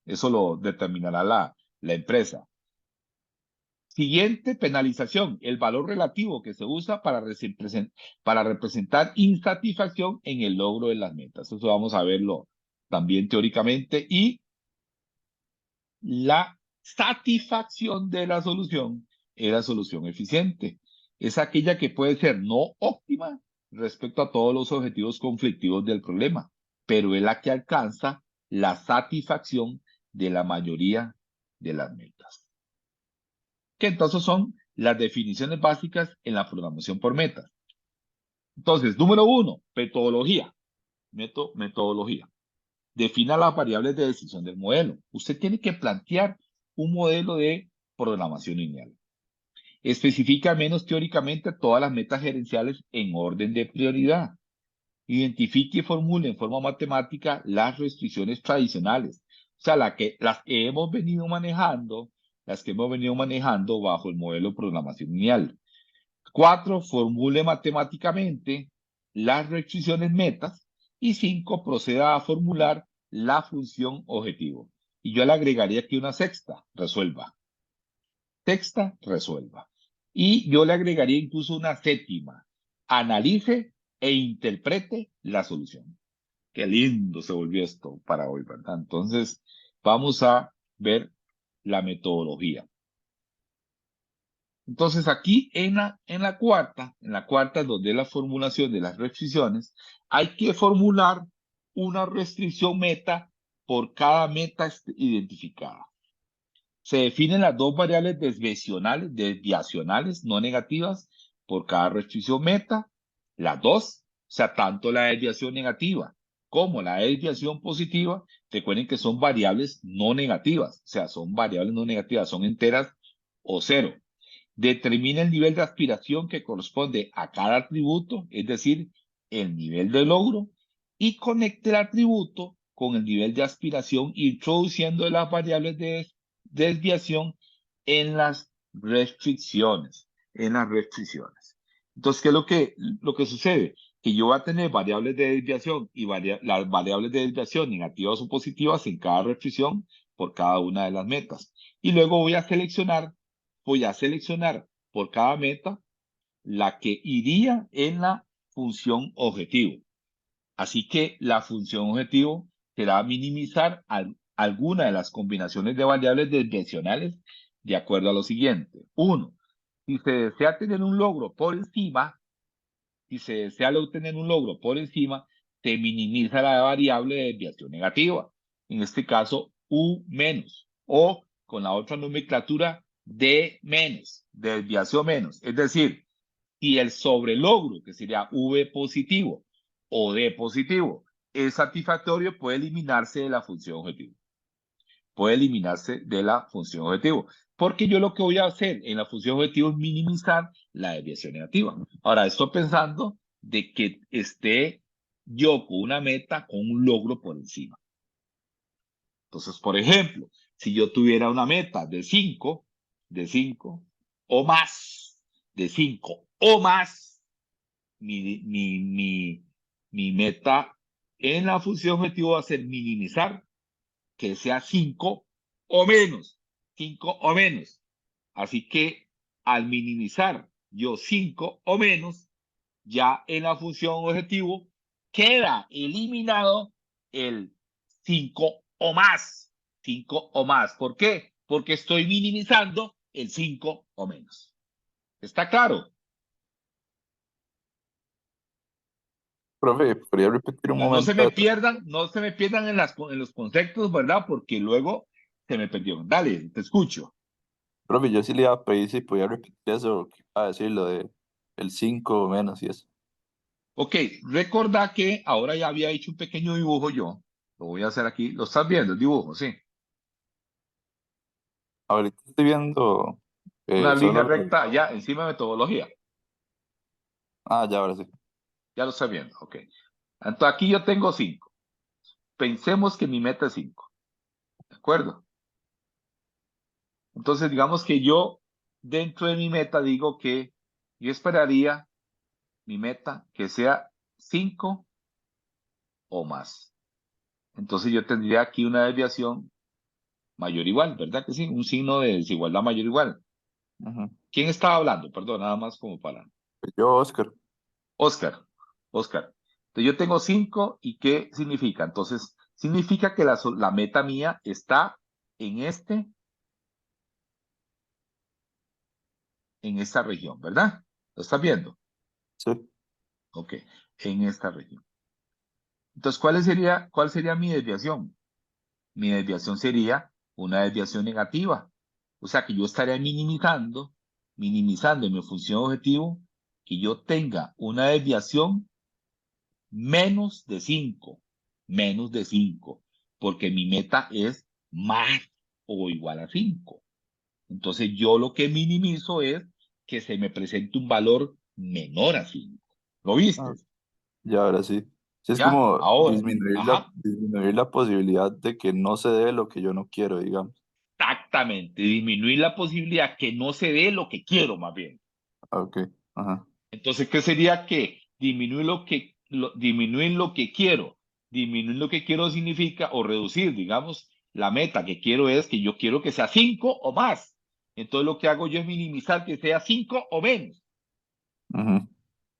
[SPEAKER 1] Eso lo determinará la empresa. Siguiente, penalización, el valor relativo que se usa para representar insatisfacción en el logro de las metas. Eso vamos a verlo también teóricamente. Y la satisfacción de la solución es la solución eficiente. Es aquella que puede ser no óptima respecto a todos los objetivos conflictivos del problema, pero es la que alcanza la satisfacción de la mayoría de las metas. Que entonces son las definiciones básicas en la programación por metas. Entonces, número 1, metodología. Metodología. Defina las variables de decisión del modelo. Usted tiene que plantear un modelo de programación lineal. Especifica menos teóricamente todas las metas gerenciales en orden de prioridad. Identifique y formule en forma matemática las restricciones tradicionales. O sea, las que hemos venido manejando, bajo el modelo de programación lineal. 4, formule matemáticamente las restricciones metas. Y 5, proceda a formular la función objetivo. Y yo le agregaría aquí una sexta, resuelva. Sexta, resuelva. Y yo le agregaría incluso una séptima, analice e interprete la solución. Qué lindo se volvió esto para hoy, ¿verdad? Entonces, vamos a ver la metodología. Entonces, aquí en la cuarta, donde es la formulación de las restricciones, hay que formular una restricción meta por cada meta identificada. Se definen las dos variables desviacionales no negativas por cada restricción meta, las dos, o sea, tanto la desviación negativa como la desviación positiva, recuerden que son variables no negativas, o sea, son variables no negativas, son enteras o cero. Determina el nivel de aspiración que corresponde a cada atributo, es decir, el nivel de logro, y conecte el atributo con el nivel de aspiración, introduciendo las variables de desviación en las restricciones. Entonces, ¿qué es lo que sucede? Que yo voy a tener variables de desviación y las variables de desviación negativas o positivas en cada restricción por cada una de las metas. Y luego voy a seleccionar por cada meta la que iría en la función objetivo. Así que la función objetivo será minimizar alguna de las combinaciones de variables desviacionales de acuerdo a lo siguiente. 1. Si se desea tener un logro por encima, se minimiza la variable de desviación negativa. En este caso, U menos. O con la otra nomenclatura, D menos, desviación menos. Es decir, si el sobrelogro, que sería V positivo o D positivo, es satisfactorio, puede eliminarse de la función objetivo. Porque yo lo que voy a hacer en la función objetivo es minimizar la desviación negativa. Ahora, estoy pensando de que esté yo con una meta, con un logro por encima. Entonces, por ejemplo, si yo tuviera una meta de 5 o más, mi meta en la función objetivo va a ser minimizar que sea 5 o menos. Así que al minimizar yo 5 o menos, ya en la función objetivo queda eliminado el 5 o más. ¿Por qué? Porque estoy minimizando el 5 o menos. ¿Está claro?
[SPEAKER 2] Profe, ¿podría repetir un
[SPEAKER 1] No se
[SPEAKER 2] momento?
[SPEAKER 1] me pierdan en los conceptos, ¿verdad? Porque luego se me perdieron. Dale, te escucho.
[SPEAKER 2] Profe, yo sí le iba a pedir si podía repetir eso, que iba a decir lo de el 5 o menos y eso.
[SPEAKER 1] Ok, recordá que ahora ya había hecho un pequeño dibujo yo. Lo voy a hacer aquí. ¿Lo estás viendo el dibujo? Sí.
[SPEAKER 7] Ahorita estoy viendo
[SPEAKER 1] Una línea
[SPEAKER 7] solo...
[SPEAKER 1] recta allá encima de metodología.
[SPEAKER 7] Ah, ya, ahora sí.
[SPEAKER 1] Ya lo estás viendo. Ok. Entonces aquí yo tengo 5. Pensemos que mi meta es 5. ¿De acuerdo? Entonces digamos que yo dentro de mi meta digo que yo esperaría mi meta que sea 5 o más. Entonces yo tendría aquí una desviación mayor o igual, ¿verdad que sí? Un signo de desigualdad mayor o igual.
[SPEAKER 7] Ujú.
[SPEAKER 1] ¿Quién estaba hablando? Perdón, nada más como para...
[SPEAKER 7] Yo, Oscar,
[SPEAKER 1] Oscar. Oscar. Entonces yo tengo 5 y ¿qué significa? Entonces significa que la meta mía está en en esta región, ¿verdad? ¿Lo estás viendo?
[SPEAKER 7] sí,
[SPEAKER 1] Ok, en esta región. Entonces, cuál sería mi desviación? Mi desviación sería una desviación negativa. O sea que yo estaría minimizando en mi función objetivo, que yo tenga una desviación menos de 5, porque mi meta es más o igual a 5. Entonces yo lo que minimizo es que se me presente un valor menor a 5. ¿Lo
[SPEAKER 7] ah,
[SPEAKER 1] viste?
[SPEAKER 7] ya, ahora sí. Sí, es
[SPEAKER 1] ¿Ya?
[SPEAKER 7] como
[SPEAKER 1] Ahora, ajá,
[SPEAKER 7] disminuir la posibilidad de que no se dé lo que yo no quiero, digamos.
[SPEAKER 1] exactamente. Disminuir la posibilidad que no se dé lo que quiero, más bien.
[SPEAKER 7] Ok, ajá,
[SPEAKER 1] Entonces, ¿qué sería que disminuir lo que quiero? Disminuir lo que quiero significa, o reducir, digamos, la meta que quiero es que yo quiero que sea 5 o más. Entonces, lo que hago yo es minimizar que sea 5 o menos.
[SPEAKER 7] ujú,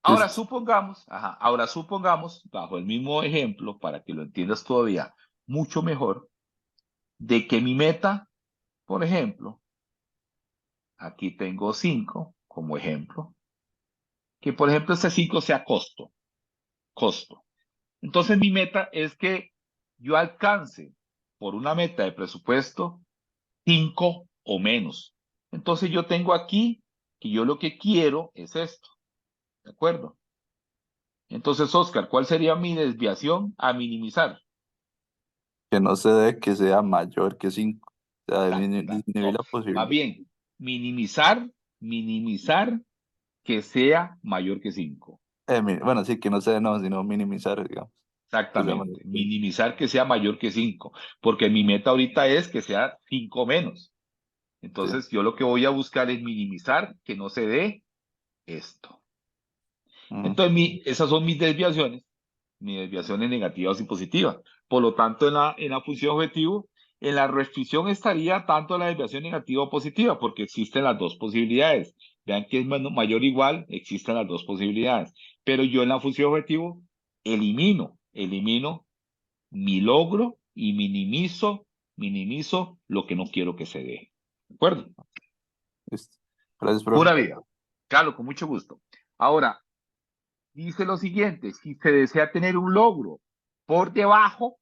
[SPEAKER 1] Ahora
[SPEAKER 7] listo.
[SPEAKER 1] supongamos, ahora supongamos, bajo el mismo ejemplo, para que lo entiendas todavía mucho mejor, de que mi meta, por ejemplo, aquí tengo 5 como ejemplo, que por ejemplo ese 5 sea costo. Entonces mi meta es que yo alcance por una meta de presupuesto 5 o menos. Entonces yo tengo aquí que yo lo que quiero es esto, ¿de acuerdo? Entonces, Oscar, ¿cuál sería mi desviación a minimizar?
[SPEAKER 7] Que no se dé que sea mayor que 5. O sea, disminuir
[SPEAKER 1] No,
[SPEAKER 7] la
[SPEAKER 1] más
[SPEAKER 7] posibilidad.
[SPEAKER 1] bien, minimizar que sea mayor que 5.
[SPEAKER 7] Bueno, sí, que no se dé, no, sino minimizar, digamos, que sea mayor
[SPEAKER 1] Exactamente,
[SPEAKER 7] que 5.
[SPEAKER 1] minimizar que sea mayor que 5, porque mi meta ahorita es que sea 5 menos.
[SPEAKER 7] Sí.
[SPEAKER 1] Entonces, yo lo que voy a buscar es minimizar que no se dé esto.
[SPEAKER 7] Ujú,
[SPEAKER 1] Entonces, esas son mis desviaciones negativas y positivas. Por lo tanto, en la función objetivo, en la restricción estaría tanto la desviación negativa o positiva, porque existen las dos posibilidades. Vean que es mayor o igual, existen las dos posibilidades. Pero yo en la función objetivo elimino mi logro y minimizo lo que no quiero que se dé. ¿De acuerdo?
[SPEAKER 7] listo. Gracias, profe.
[SPEAKER 1] Pura vida. Claro, con mucho gusto. Ahora, dice lo siguiente, si se desea tener un logro por debajo,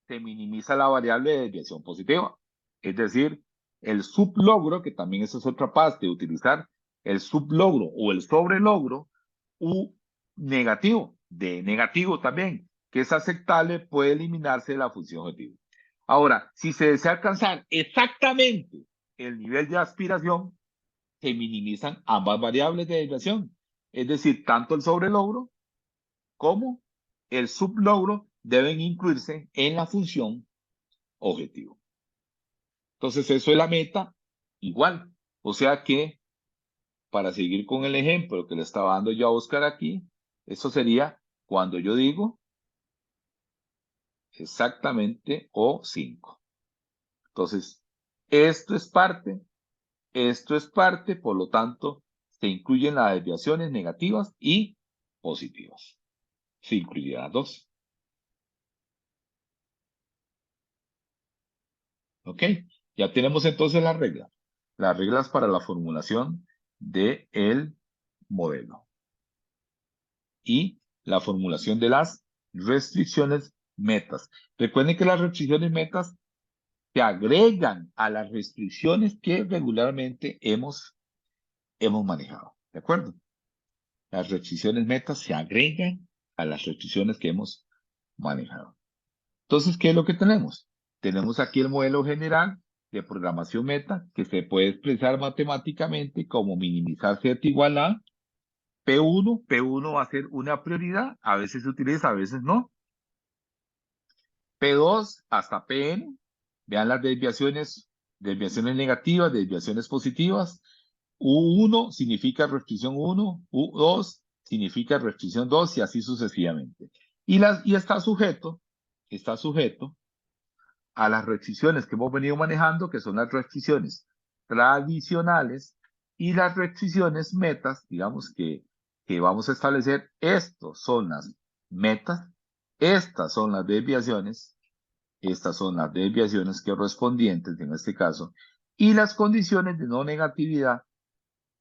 [SPEAKER 1] se minimiza la variable de desviación positiva. Es decir, el sublogro, que también esa es otra parte de utilizar, el sublogro o el sobrelogro, u negativo, de negativo también, que es aceptable, puede eliminarse de la función objetivo. Ahora, si se desea alcanzar exactamente el nivel de aspiración, se minimizan ambas variables de desviación. Es decir, tanto el sobrelogro como el sublogro deben incluirse en la función objetivo. Entonces, eso es la meta igual. O sea que, para seguir con el ejemplo que le estaba dando yo a Oscar aquí, eso sería cuando yo digo exactamente o 5. Entonces, esto es parte, esto es parte, por lo tanto, se incluyen las desviaciones negativas y positivas. Se incluyen las dos. ¿Ok? Ya tenemos entonces las reglas. Las reglas para la formulación del modelo. Y la formulación de las restricciones metas. Recuerden que las restricciones metas se agregan a las restricciones que regularmente hemos manejado. ¿De acuerdo? Las restricciones metas se agregan a las restricciones que hemos manejado. Entonces, ¿qué es lo que tenemos? Tenemos aquí el modelo general de programación meta que se puede expresar matemáticamente como minimizar z igual a P1. P1 va a ser una prioridad, a veces se utiliza, a veces no. P2 hasta Pn, vean las desviaciones negativas, desviaciones positivas. U1 significa restricción 1, U2 significa restricción 2 y así sucesivamente. Y está sujeto a las restricciones que hemos venido manejando, que son las restricciones tradicionales y las restricciones metas, digamos que vamos a establecer. Estos son las metas, estas son las desviaciones correspondientes en este caso, y las condiciones de no negatividad,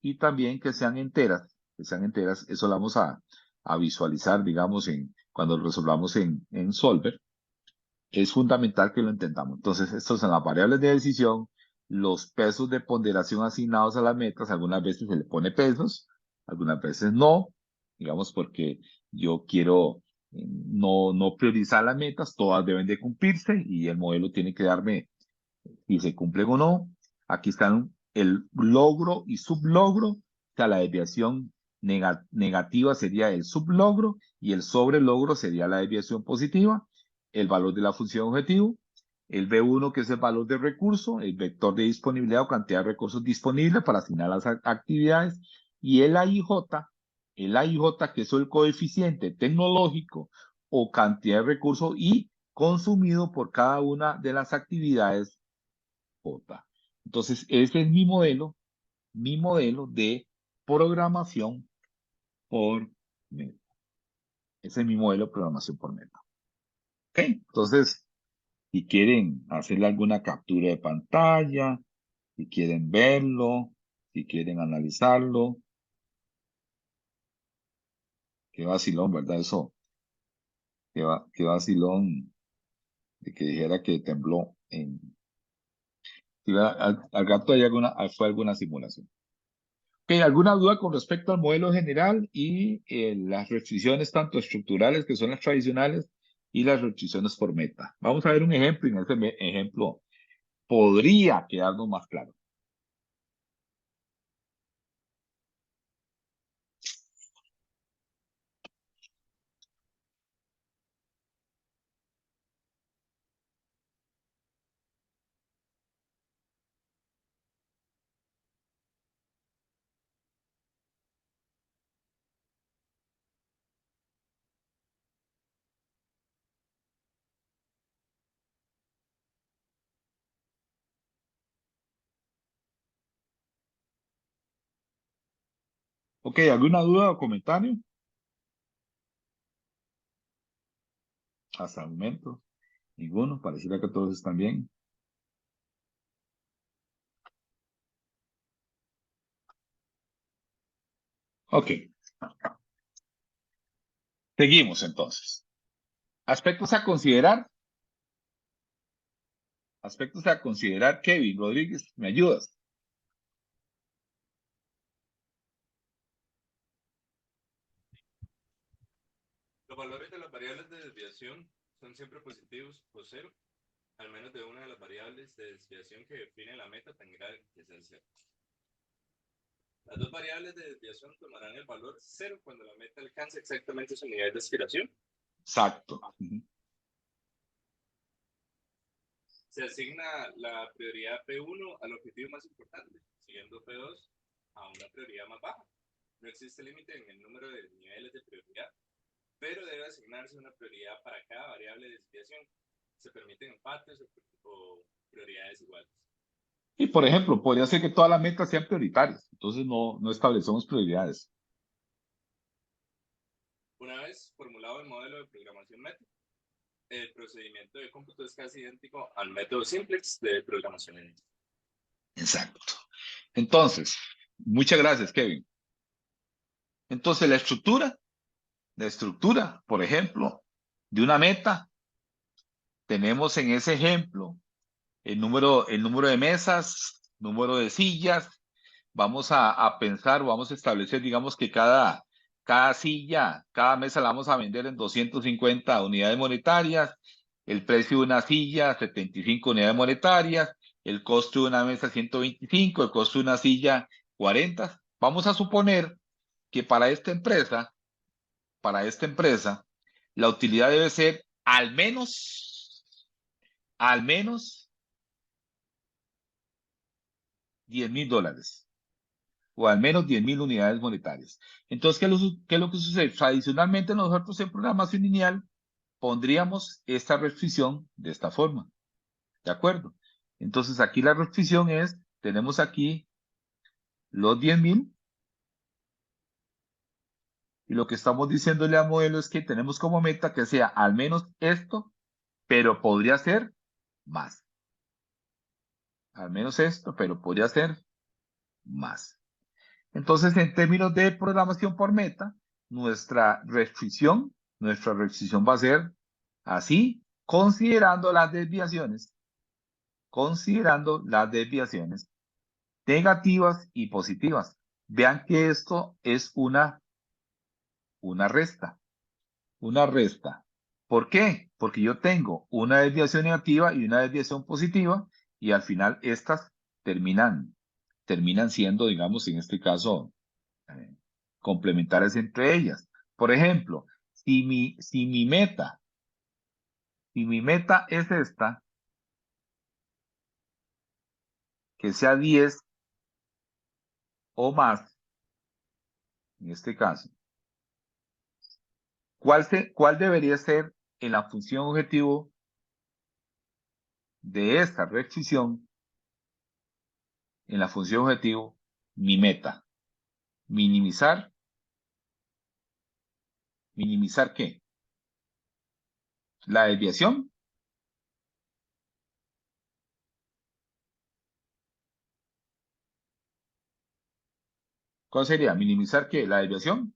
[SPEAKER 1] y también que sean enteras, eso lo vamos a visualizar, digamos, cuando lo resolvamos en Solver. Es fundamental que lo entendamos. Entonces, estos son las variables de decisión, los pesos de ponderación asignados a las metas. Algunas veces se le pone pesos, algunas veces no, digamos, porque yo quiero no priorizar las metas, todas deben de cumplirse y el modelo tiene que darme si se cumplen o no. Aquí están el logro y sublogro, o sea, la desviación negativa sería el sublogro y el sobrelogro sería la desviación positiva. El valor de la función objetivo, el B1 que es el valor de recurso, el vector de disponibilidad o cantidad de recursos disponibles para asignar las actividades, y el AIJ que es el coeficiente tecnológico o cantidad de recursos y consumido por cada una de las actividades J. Entonces, ese es mi modelo de programación por meta. Ese es mi modelo de programación por meta. ¿Ok? Entonces, si quieren hacerle alguna captura de pantalla, si quieren verlo, si quieren analizarlo. Qué vacilón, ¿verdad? Eso. Qué vacilón de que dijera que tembló al rato fue alguna simulación. Ok, ¿alguna duda con respecto al modelo general y las restricciones tanto estructurales, que son las tradicionales, y las restricciones por meta? Vamos a ver un ejemplo y en ese ejemplo podría quedarnos más claro. Ok, ¿alguna duda o comentario? Hasta el momento, ninguno. Pareciera que todos están bien. Ok. Seguimos entonces. Aspectos a considerar. Kevin Rodríguez, ¿me ayudas?
[SPEAKER 8] Los valores de las variables de desviación son siempre positivos o cero, al menos de una de las variables de desviación que define la meta tenga que ser cero. Las dos variables de desviación tomarán el valor cero cuando la meta alcance exactamente su nivel de aspiración.
[SPEAKER 1] Exacto.
[SPEAKER 8] Se asigna la prioridad P1 al objetivo más importante, siguiendo P2 a una prioridad más baja. No existe límite en el número de niveles de prioridad, pero debe asignarse una prioridad para cada variable de desviación. Se permiten empates o prioridades iguales.
[SPEAKER 1] Y por ejemplo, podría ser que todas las metas sean prioritarias, entonces no establecemos prioridades.
[SPEAKER 8] Una vez formulado el modelo de programación meta, el procedimiento de cómputo es casi idéntico al método simplex de programación en línea.
[SPEAKER 1] Exacto. Entonces, muchas gracias, Kevin. Entonces, la estructura, por ejemplo, de una meta, tenemos en ese ejemplo el número de mesas, número de sillas. Vamos a pensar, vamos a establecer, digamos que cada cada silla, cada mesa la vamos a vender en 250 unidades monetarias, el precio de una silla, 75 unidades monetarias, el costo de una mesa, 125, el costo de una silla, 40. Vamos a suponer que para esta empresa, la utilidad debe ser al menos $10,000 o al menos 10,000 unidades monetarias. Entonces, ¿qué es lo que sucede? Tradicionalmente nosotros en programación lineal pondríamos esta restricción de esta forma. ¿De acuerdo? Entonces, aquí la restricción es, tenemos aquí los 10,000 y lo que estamos diciéndole al modelo es que tenemos como meta que sea al menos esto, pero podría ser más. Al menos esto, pero podría ser más. Entonces, en términos de programación por meta, nuestra restricción va a ser así, considerando las desviaciones negativas y positivas. Vean que esto es una resta. Una resta. ¿Por qué? Porque yo tengo una desviación negativa y una desviación positiva y al final estas terminan siendo, digamos, en este caso, complementarias entre ellas. Por ejemplo, si mi meta es esta, que sea 10 o más, en este caso, ¿cuál debería ser en la función objetivo de esta restricción? En la función objetivo, mi meta. Minimizar ¿qué? La desviación. ¿Cuál sería? ¿Minimizar qué? La desviación.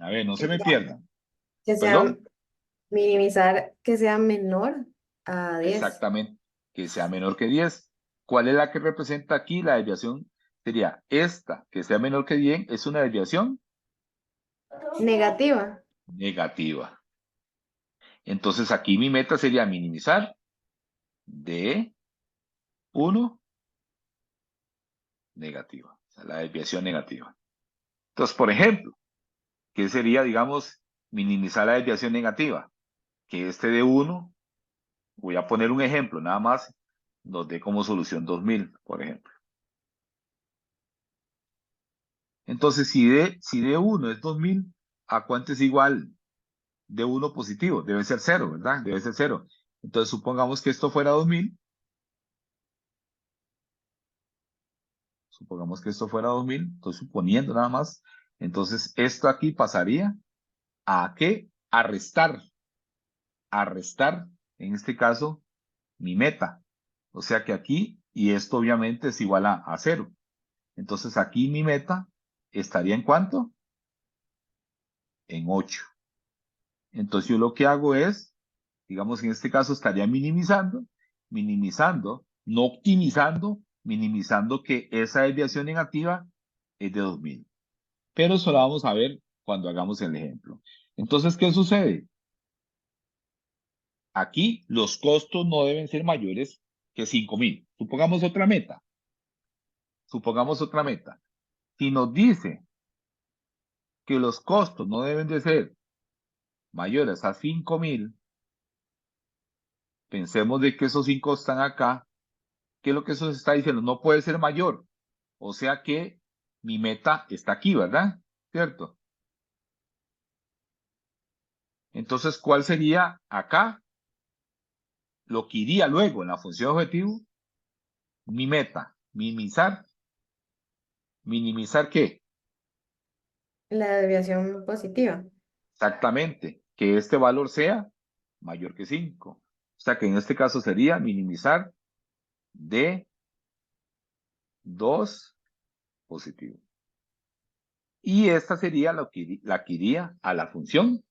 [SPEAKER 1] A ver, no se me pierdan.
[SPEAKER 5] Que sea
[SPEAKER 1] ¿Perdón?
[SPEAKER 5] minimizar, que sea menor a 10.
[SPEAKER 1] Exactamente. Que sea menor que 10. ¿Cuál es la que representa aquí la desviación? Sería esta, que sea menor que 10, es una desviación
[SPEAKER 5] Negativa.
[SPEAKER 1] negativa. Entonces aquí mi meta sería minimizar de 1 negativa. O sea, la desviación negativa. Entonces, por ejemplo, ¿qué sería, digamos, minimizar la desviación negativa? Que este de 1, voy a poner un ejemplo, nada más, nos dé como solución 2,000, por ejemplo. Entonces, si de 1 es 2,000, ¿a cuánto es igual? De 1 positivo, debe ser 0, ¿verdad? Debe ser 0. Entonces, supongamos que esto fuera 2,000. Supongamos que esto fuera 2,000, estoy suponiendo nada más. Entonces, esto aquí pasaría ¿a qué? A restar, en este caso, mi meta. O sea que aquí, y esto obviamente es igual a 0. Entonces aquí mi meta estaría ¿en cuánto? En 8. Entonces yo lo que hago es, digamos en este caso estaría minimizando, no optimizando, minimizando que esa desviación negativa es de 2,000. Pero eso lo vamos a ver cuando hagamos el ejemplo. Entonces, ¿qué sucede? Aquí los costos no deben ser mayores que 5,000. Supongamos otra meta. Si nos dice que los costos no deben de ser mayores a 5,000, pensemos de que esos 5 están acá. ¿Qué es lo que eso se está diciendo? No puede ser mayor. O sea que mi meta está aquí, ¿verdad? ¿Cierto? Entonces, ¿cuál sería acá? Lo que iría luego en la función objetivo. Mi meta, minimizar. ¿Minimizar qué?
[SPEAKER 5] La desviación positiva.
[SPEAKER 1] Exactamente, que este valor sea mayor que 5. O sea que en este caso sería minimizar de 2 positivo. Y esta sería la que iría a la función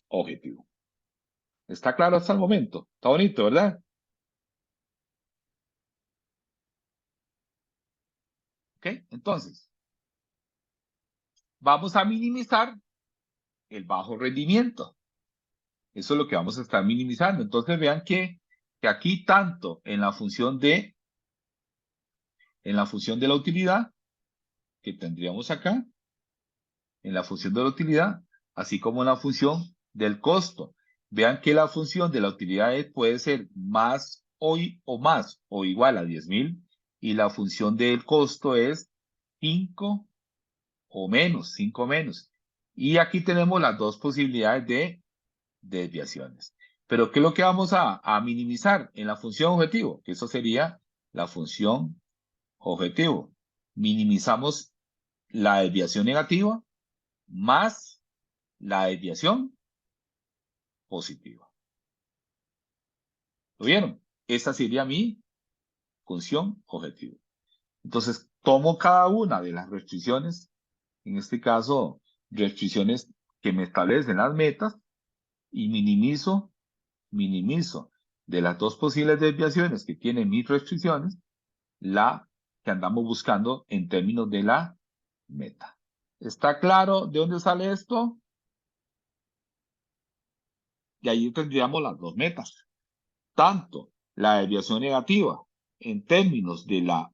[SPEAKER 1] objetivo. ¿Está claro hasta el momento? Está bonito, ¿verdad? ¿Ok? Entonces, vamos a minimizar el bajo rendimiento. Eso es lo que vamos a estar minimizando. Entonces, vean que aquí tanto en la función de la utilidad que tendríamos acá, en la función de la utilidad, así como en la función del costo. Vean que la función de la utilidad puede ser más o igual a 10.000 y la función del costo es 5 o menos, 5 menos. Y aquí tenemos las dos posibilidades de desviaciones. Pero ¿qué es lo que vamos a minimizar en la función objetivo? Que eso sería la función objetivo. Minimizamos la desviación negativa más la desviación positiva. ¿Lo vieron? Esa sería mi función objetivo. Entonces, tomo cada una de las restricciones, en este caso, restricciones que me establecen las metas, y minimizo de las dos posibles desviaciones que tienen mis restricciones, la que andamos buscando en términos de la meta. ¿Está claro de dónde sale esto? Y ahí tendríamos las dos metas. Tanto la desviación negativa en términos de la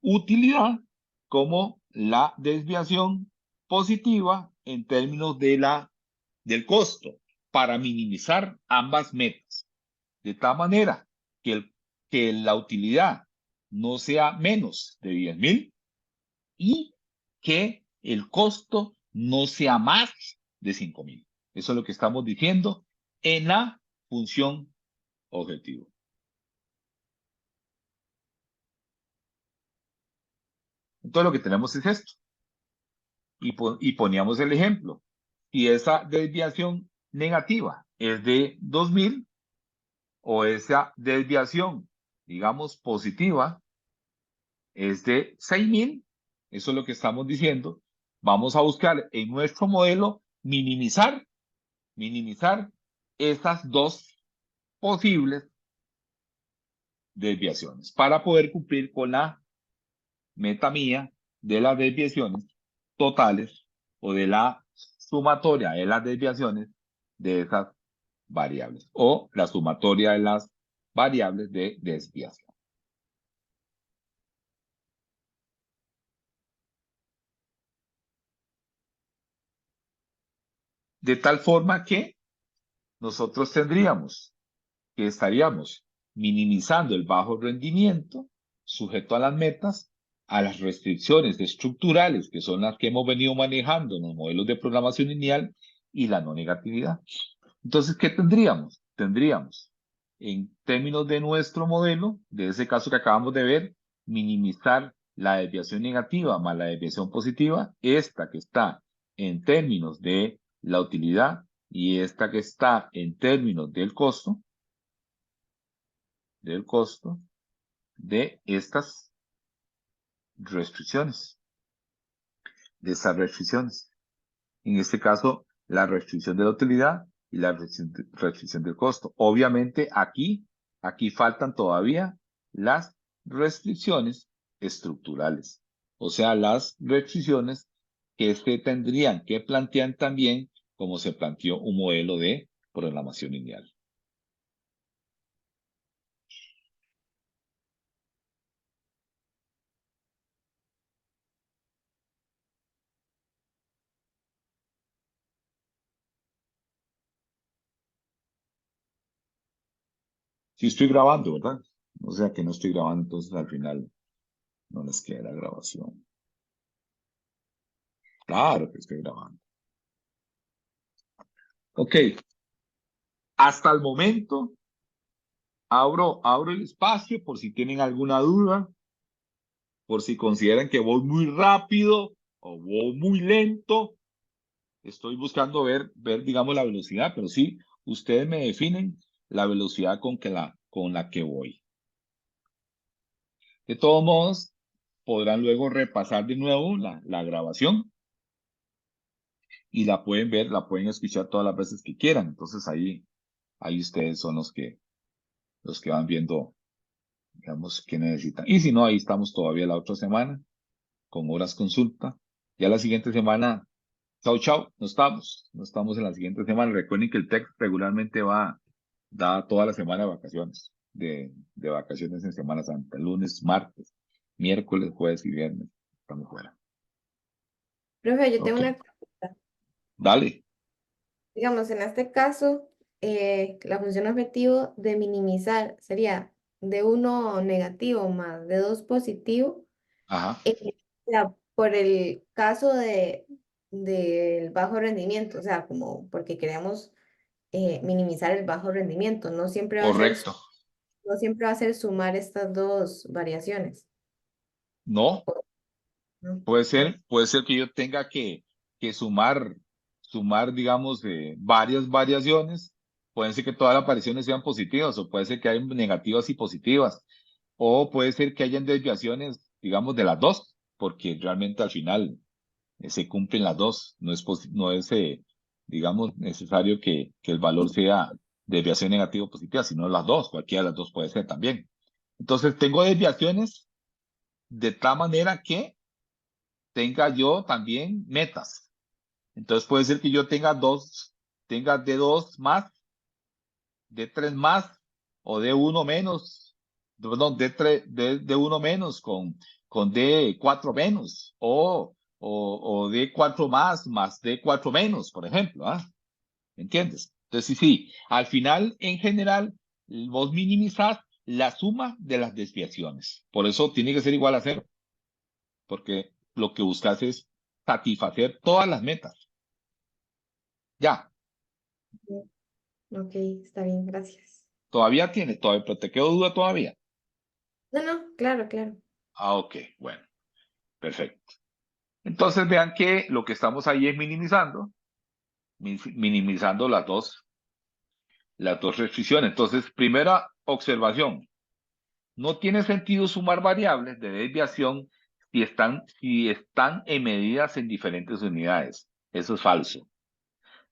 [SPEAKER 1] utilidad como la desviación positiva en términos de del costo para minimizar ambas metas. De tal manera que la utilidad no sea menos de 10.000 y que el costo no sea más de 5.000. Eso es lo que estamos diciendo en la función objetivo. Entonces lo que tenemos es esto. Y poníamos el ejemplo. Si esa desviación negativa es de 2.000 o esa desviación, digamos, positiva es de 6.000, eso es lo que estamos diciendo. Vamos a buscar en nuestro modelo minimizar estas dos posibles desviaciones para poder cumplir con la meta mía de las desviaciones totales o de la sumatoria de las desviaciones de esas variables o la sumatoria de las variables de desviación. De tal forma que nosotros estaríamos minimizando el bajo rendimiento sujeto a las metas, a las restricciones estructurales, que son las que hemos venido manejando en los modelos de programación lineal, y la no negatividad. Entonces, ¿qué tendríamos? Tendríamos, en términos de nuestro modelo, de ese caso que acabamos de ver, minimizar la desviación negativa más la desviación positiva, esta que está en términos de la utilidad y esta que está en términos del costo de estas restricciones, En este caso, la restricción de la utilidad y la restricción del costo. Obviamente, aquí faltan todavía las restricciones estructurales, o sea, las restricciones que se tendrían que plantear también como se planteó un modelo de programación lineal. Sí estoy grabando, ¿verdad? O sea que no estoy grabando, entonces al final no les queda la grabación. Claro que estoy grabando. Ok. Hasta el momento, abro el espacio por si tienen alguna duda, por si consideran que voy muy rápido o voy muy lento. Estoy buscando ver, digamos, la velocidad, pero sí, ustedes me definen la velocidad con la que voy. De todos modos, podrán luego repasar de nuevo la grabación y la pueden ver, la pueden escuchar todas las veces que quieran. Entonces ahí ustedes son los que van viendo, digamos, qué necesitan. Y si no, ahí estamos todavía la otra semana con horas consulta. Ya la siguiente semana, chao, chao, no estamos en la siguiente semana. Recuerden que el TEC regularmente da toda la semana de vacaciones, de vacaciones en Semana Santa, lunes, martes, miércoles, jueves y viernes, estamos fuera.
[SPEAKER 5] Profe, yo tengo
[SPEAKER 1] Ok,
[SPEAKER 5] una pregunta.
[SPEAKER 1] dale.
[SPEAKER 5] Digamos, en este caso, la función objetivo de minimizar sería de 1 negativo más de 2 positivo.
[SPEAKER 1] Ajá,
[SPEAKER 5] O sea, por el caso del bajo rendimiento, o sea, como porque queremos minimizar el bajo rendimiento,
[SPEAKER 1] correcto.
[SPEAKER 5] no siempre va a ser sumar estas dos variaciones,
[SPEAKER 1] No,
[SPEAKER 5] ¿no?
[SPEAKER 1] puede ser que yo tenga que sumar, digamos, varias variaciones. Pueden ser que todas las variaciones sean positivas, o puede ser que haya negativas y positivas, o puede ser que hayan desviaciones, digamos, de las dos, porque realmente al final se cumplen las dos. No es digamos, necesario que el valor sea desviación negativa o positiva, sino las dos, cualquiera de las dos puede ser también. Entonces, tengo desviaciones de tal manera que tenga yo también metas. Entonces puede ser que yo tenga de 2 más, de 3 más, o de 1 menos, perdón, de 1 menos con de 4 menos, o de 4 más de 4 menos, por ejemplo, ¿ah? ¿Entiendes? Entonces, sí, al final, en general, vos minimizás la suma de las desviaciones. Por eso tiene que ser igual a 0, porque lo que buscas es satisfacer todas las metas. Ya,
[SPEAKER 5] Ok, está bien, gracias.
[SPEAKER 1] todavía, pero te quedó duda todavía.
[SPEAKER 5] No, no, claro, claro.
[SPEAKER 1] Ah, ok, bueno, perfecto. Entonces vean que lo que estamos ahí es minimizando las dos restricciones. Entonces, primera observación, no tiene sentido sumar variables de desviación si están en medidas en diferentes unidades. Eso es falso.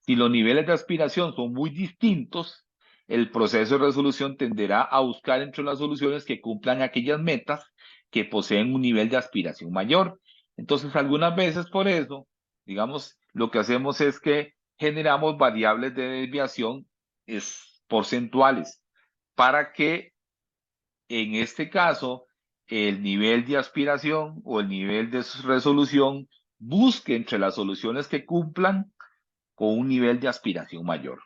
[SPEAKER 1] Si los niveles de aspiración son muy distintos, el proceso de resolución tenderá a buscar entre las soluciones que cumplan aquellas metas que poseen un nivel de aspiración mayor. Entonces, algunas veces por eso, digamos, lo que hacemos es que generamos variables de desviación porcentuales para que en este caso el nivel de aspiración o el nivel de resolución busque entre las soluciones que cumplan con un nivel de aspiración mayor.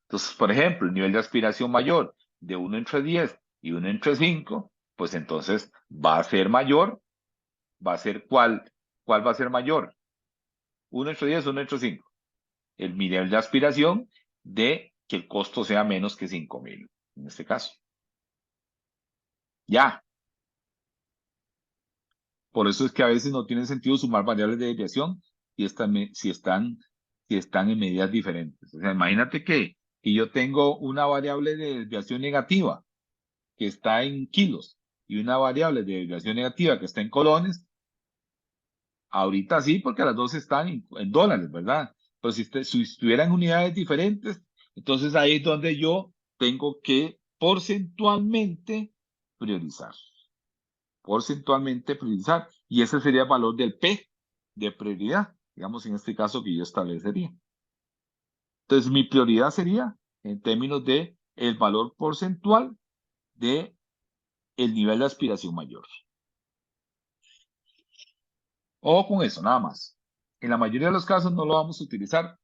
[SPEAKER 1] Entonces, por ejemplo, el nivel de aspiración mayor de 1 entre 10 y 1 entre 5, pues entonces va a ser mayor, ¿cuál va a ser mayor? 1 entre 10, 1 entre 5. El nivel de aspiración de que el costo sea menos que 5.000, en este caso. Ya. Por eso es que a veces no tiene sentido sumar variables de desviación si están en medidas diferentes. O sea, imagínate que yo tengo una variable de desviación negativa que está en kilos y una variable de desviación negativa que está en colones. Ahorita sí, porque las dos están en dólares, ¿verdad? Pero si estuvieran en unidades diferentes, entonces ahí es donde yo tengo que porcentualmente priorizar. Y ese sería el valor del P de prioridad, digamos en este caso que yo establecería. Entonces mi prioridad sería en términos de el valor porcentual de el nivel de aspiración mayor. O con eso, nada más. En la mayoría de los casos no lo vamos a utilizar,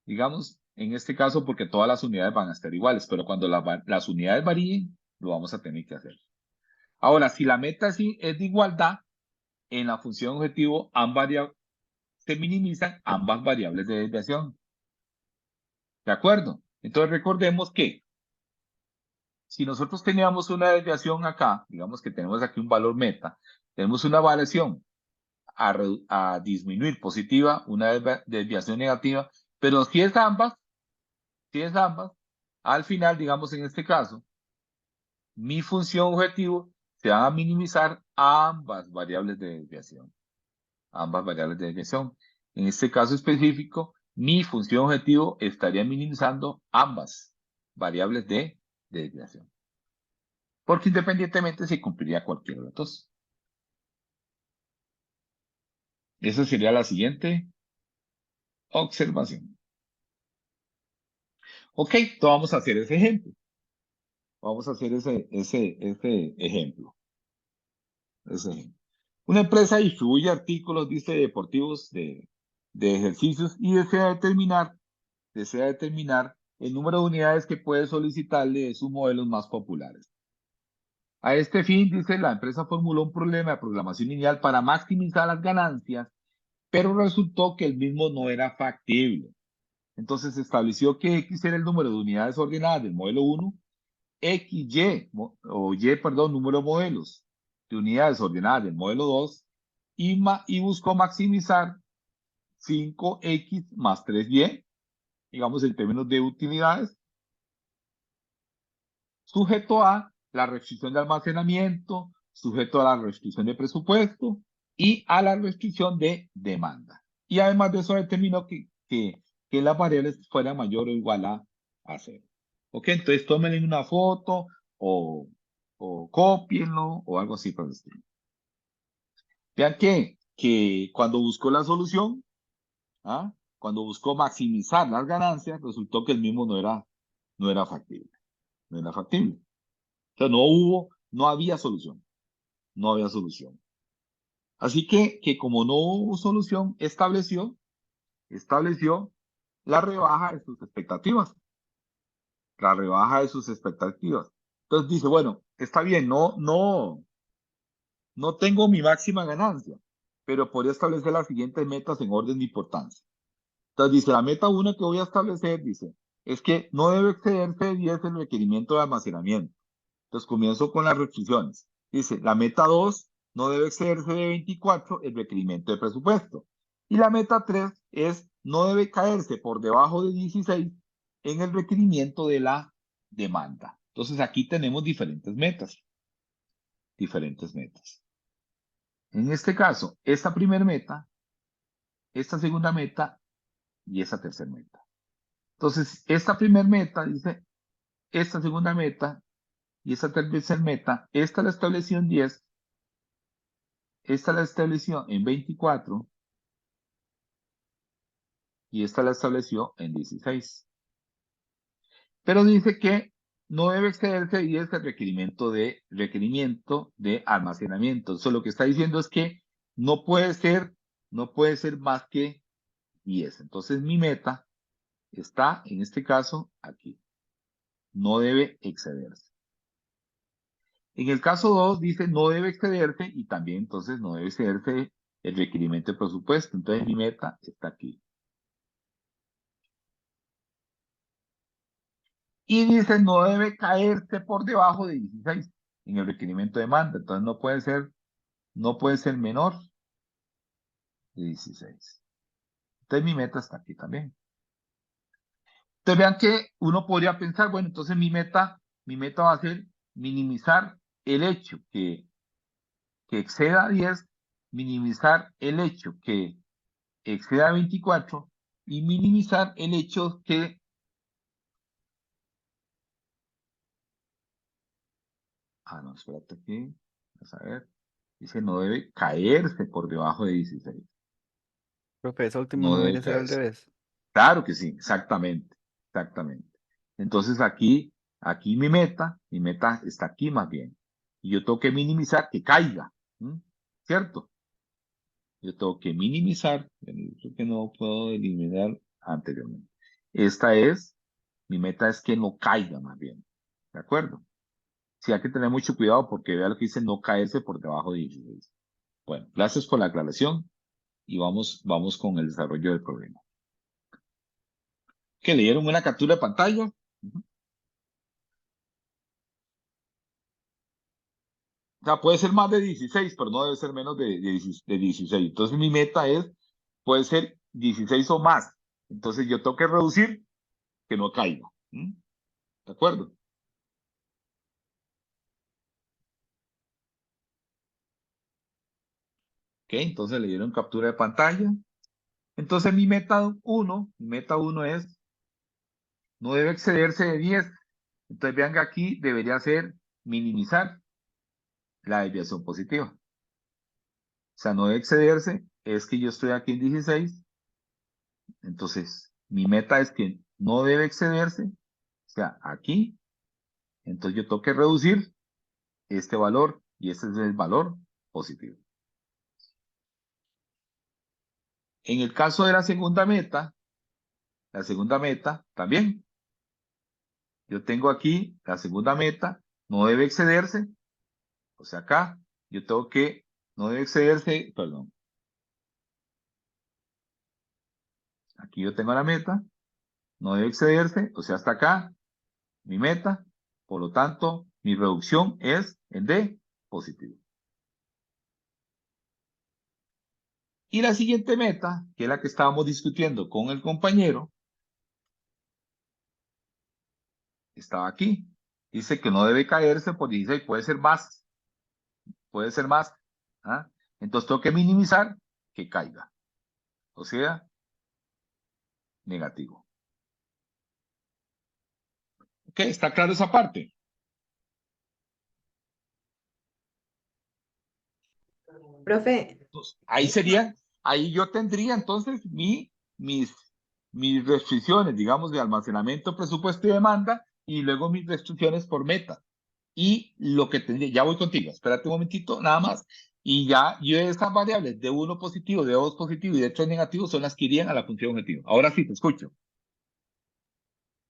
[SPEAKER 1] digamos, en este caso porque todas las unidades van a estar iguales, pero cuando las unidades varíen, lo vamos a tener que hacer. Ahora, si la meta sí es de igualdad, en la función objetivo se minimizan ambas variables de desviación. ¿De acuerdo? Entonces recordemos que si nosotros teníamos una desviación acá, digamos que tenemos aquí un valor meta, tenemos una variación a disminuir positiva, una desviación negativa, pero si es ambas, al final, digamos en este caso, mi función objetivo se van a minimizar ambas variables de desviación. Ambas variables de desviación. En este caso específico, mi función objetivo estaría minimizando ambas variables de desviación. Porque independientemente se cumpliría cualquiera de las dos. Esa sería la siguiente observación. Ok, entonces vamos a hacer ese ejemplo. Vamos a hacer ese ejemplo. Ese ejemplo. Una empresa distribuye artículos, dice, deportivos de ejercicios y desea determinar el número de unidades que puede solicitarle de sus modelos más populares. A este fin, dice, la empresa formuló un problema de programación lineal para maximizar las ganancias, pero resultó que el mismo no era factible. Entonces se estableció que X era el número de unidades ordenadas del modelo 1, número de modelos de unidades ordenadas del modelo 2, y buscó maximizar 5X más 3Y, digamos en términos de utilidades, sujeto a la restricción de almacenamiento, sujeto a la restricción de presupuesto y a la restricción de demanda. Y además de eso determinó que las variables fueran mayor o igual a 0. Ok, entonces tómenle una foto o cópienlo o algo así por el estilo. Vean que cuando buscó la solución, cuando buscó maximizar las ganancias, resultó que el mismo no era factible. No era factible. O sea, no había solución. No había solución. Así que como no hubo solución, estableció la rebaja de sus expectativas. La rebaja de sus expectativas. Entonces dice, bueno, está bien, no tengo mi máxima ganancia, pero podría establecer las siguientes metas en orden de importancia. Entonces dice, la meta 1 que voy a establecer, dice, es que no debe excederse de 10 el requerimiento de almacenamiento. Entonces comienzo con las restricciones. Dice, la meta 2 no debe excederse de 24 el requerimiento de presupuesto. Y la meta 3 es, no debe caerse por debajo de 16 en el requerimiento de la demanda. Entonces aquí tenemos diferentes metas. Diferentes metas. En este caso, esta primera meta, esta segunda meta y esta tercera meta. Entonces, esta primera meta, dice, esta segunda meta y esta tercera meta, esta la estableció en 10, esta la estableció en 24 y esta la estableció en 16. Pero dice que no debe excederse de 10 el requerimiento de almacenamiento. Eso lo que está diciendo es que no puede ser más que 10. Entonces mi meta está, en este caso, aquí. No debe excederse. En el caso 2 dice no debe excederse y también entonces no debe excederse el requerimiento de presupuesto. Entonces mi meta está aquí. Y dice no debe caerse por debajo de 16 en el requerimiento de demanda. Entonces no puede ser menor de 16. Entonces mi meta está aquí también. Entonces vean que uno podría pensar, bueno, entonces mi meta va a ser minimizar el hecho que exceda 10, minimizar el hecho que exceda 24 y minimizar el hecho que no, espérate aquí, vamos a ver, dice no debe caerse por debajo de 16.
[SPEAKER 4] Profe, esa última
[SPEAKER 1] No
[SPEAKER 4] no
[SPEAKER 1] debe
[SPEAKER 4] debería ser al
[SPEAKER 1] caerse.
[SPEAKER 4] revés.
[SPEAKER 1] Claro que sí, exactamente. Entonces aquí mi meta está aquí más bien. Y yo tengo que minimizar que caiga, ¿cierto? Yo tengo que minimizar, creo que no puedo eliminar anteriormente. Mi meta es que no caiga más bien, ¿de acuerdo? Sí, hay que tener mucho cuidado porque vea lo que dice no caerse por debajo de 16. Bueno, gracias por la aclaración y vamos con el desarrollo del problema. ¿Que leyeron una captura de pantalla? O sea, puede ser más de 16, pero no debe ser menos de 16. Entonces mi meta puede ser 16 o más. Entonces yo tengo que reducir que no caiga. ¿De acuerdo? Ok, entonces le dieron captura de pantalla. Entonces mi meta 1 es, no debe excederse de 10. Entonces vean que aquí debería ser minimizar la desviación positiva. O sea, no debe excederse es que yo estoy aquí en 16, entonces mi meta es que no debe excederse, o sea, aquí, entonces yo tengo que reducir este valor y ese es el valor positivo. En el caso de la segunda meta también, yo tengo aquí la segunda meta, no debe excederse, o sea, acá yo tengo que, no debe excederse, perdón, aquí yo tengo la meta, no debe excederse, o sea, hasta acá, mi meta, por lo tanto, mi reducción es en D positivo. Y la siguiente meta, que es la que estábamos discutiendo con el compañero, estaba aquí. Dice que no debe caerse por 16, puede ser más. Puede ser más. ¿Ah? Entonces tengo que minimizar que caiga. O sea, negativo. Ok, ¿está claro esa parte?
[SPEAKER 5] Profe,
[SPEAKER 1] Entonces, ahí sería, ahí yo tendría entonces mis restricciones, digamos, de almacenamiento, presupuesto y demanda, y luego mis restricciones por meta. Y lo que tendría, ya voy contigo, espérate un momentito, nada más. Y ya, yo estas variables de 1 positivo, de 2 positivo y de 3 negativo son las que irían a la función objetivo. Ahora sí, te escucho.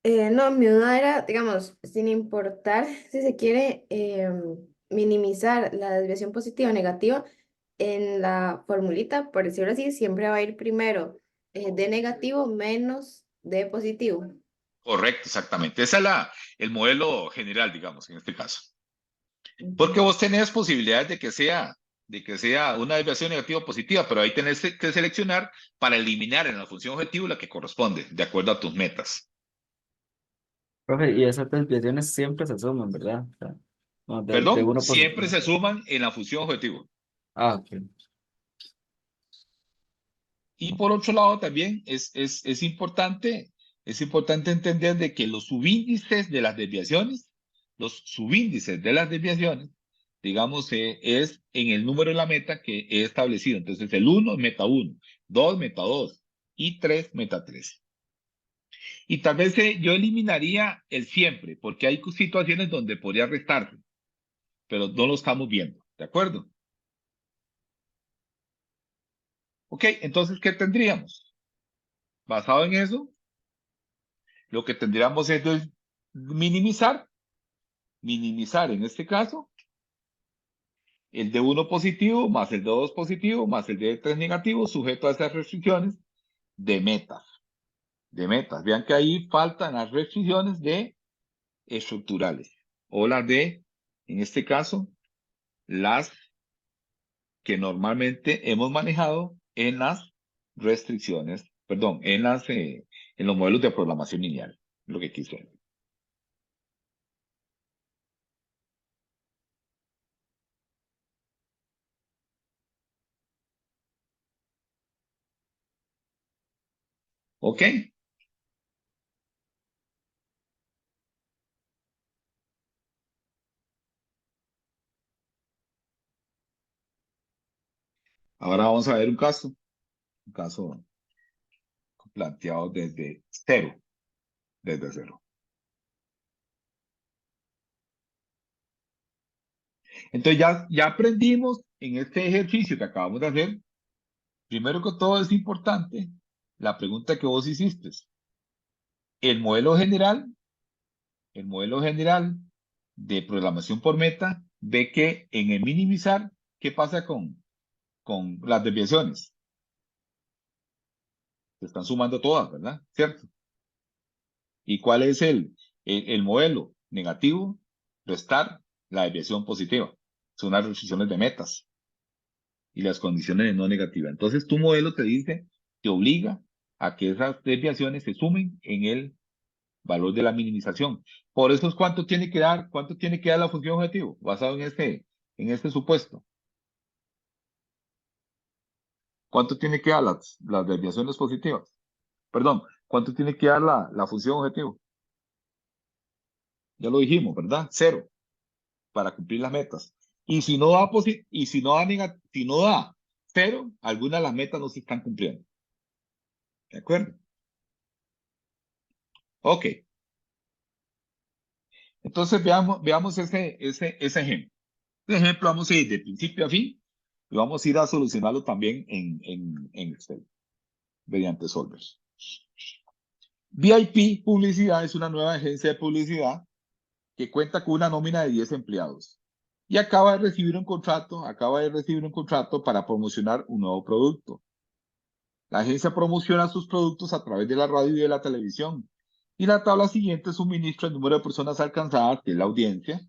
[SPEAKER 5] no, mi duda era, digamos, sin importar si se quiere minimizar la desviación positiva o negativa, en la formulita, por decirlo así, siempre va a ir primero D negativo menos D positivo.
[SPEAKER 1] Correcto, exactamente. Ese es el modelo general, digamos, en este caso. Porque vos tenés posibilidades de que sea una desviación negativa o positiva, pero ahí tenés que seleccionar para eliminar en la función objetivo la que corresponde, de acuerdo a tus metas.
[SPEAKER 2] Profe, y esas desviaciones siempre se suman, ¿verdad? O sea, no, de
[SPEAKER 1] Perdón,
[SPEAKER 2] uno
[SPEAKER 1] siempre
[SPEAKER 2] positivo.
[SPEAKER 1] se suman en la función objetivo.
[SPEAKER 2] Ah, ok.
[SPEAKER 1] Y por otro lado, también es importante entender de que los subíndices de las desviaciones, digamos, es en el número de la meta que he establecido. Entonces, el 1 meta 1, 2 meta 2 y 3 meta 3. Y tal vez yo eliminaría el siempre, porque hay situaciones donde podría restarse, pero no lo estamos viendo, ¿de acuerdo? Ok, entonces, ¿qué tendríamos? Basado en eso, lo que tendríamos es minimizar en este caso, el de 1 positivo más el de 2 positivo más el de 3 negativo, sujeto a esas restricciones de metas. Vean que ahí faltan las restricciones de estructurales o las de, en este caso, las que normalmente hemos manejado en las restricciones, perdón, en los modelos de programación lineal, lo que quise decir. ¿Ok? Ahora vamos a ver un caso planteado desde cero. Entonces ya aprendimos en este ejercicio que acabamos de hacer, primero que todo es importante la pregunta que vos hiciste. El modelo general de programación por meta ve que en el minimizar, ¿qué pasa con las desviaciones? Se están sumando todas, ¿verdad? ¿Cierto? ¿Y cuál es el modelo negativo? Restar la desviación positiva. Son las restricciones de metas y las condiciones de no negativa. Entonces, tu modelo te obliga a que esas desviaciones se sumen en el valor de la minimización. Por eso es cuánto tiene que dar la función objetivo, basado en este supuesto. ¿Cuánto tiene que dar las desviaciones positivas? Perdón, ¿cuánto tiene que dar la función objetivo? Ya lo dijimos, ¿verdad? 0 para cumplir las metas. Y si no da pero algunas de las metas no se están cumpliendo. ¿De acuerdo? Ok. Entonces veamos ese ejemplo. Este ejemplo vamos a ir de principio a fin y vamos a ir a solucionarlo también en Excel mediante Solver. VIP Publicidad es una nueva agencia de publicidad que cuenta con una nómina de 10 empleados y acaba de recibir un contrato para promocionar un nuevo producto. La agencia promociona sus productos a través de la radio y de la televisión. Y la tabla siguiente suministra el número de personas alcanzadas, que es la audiencia,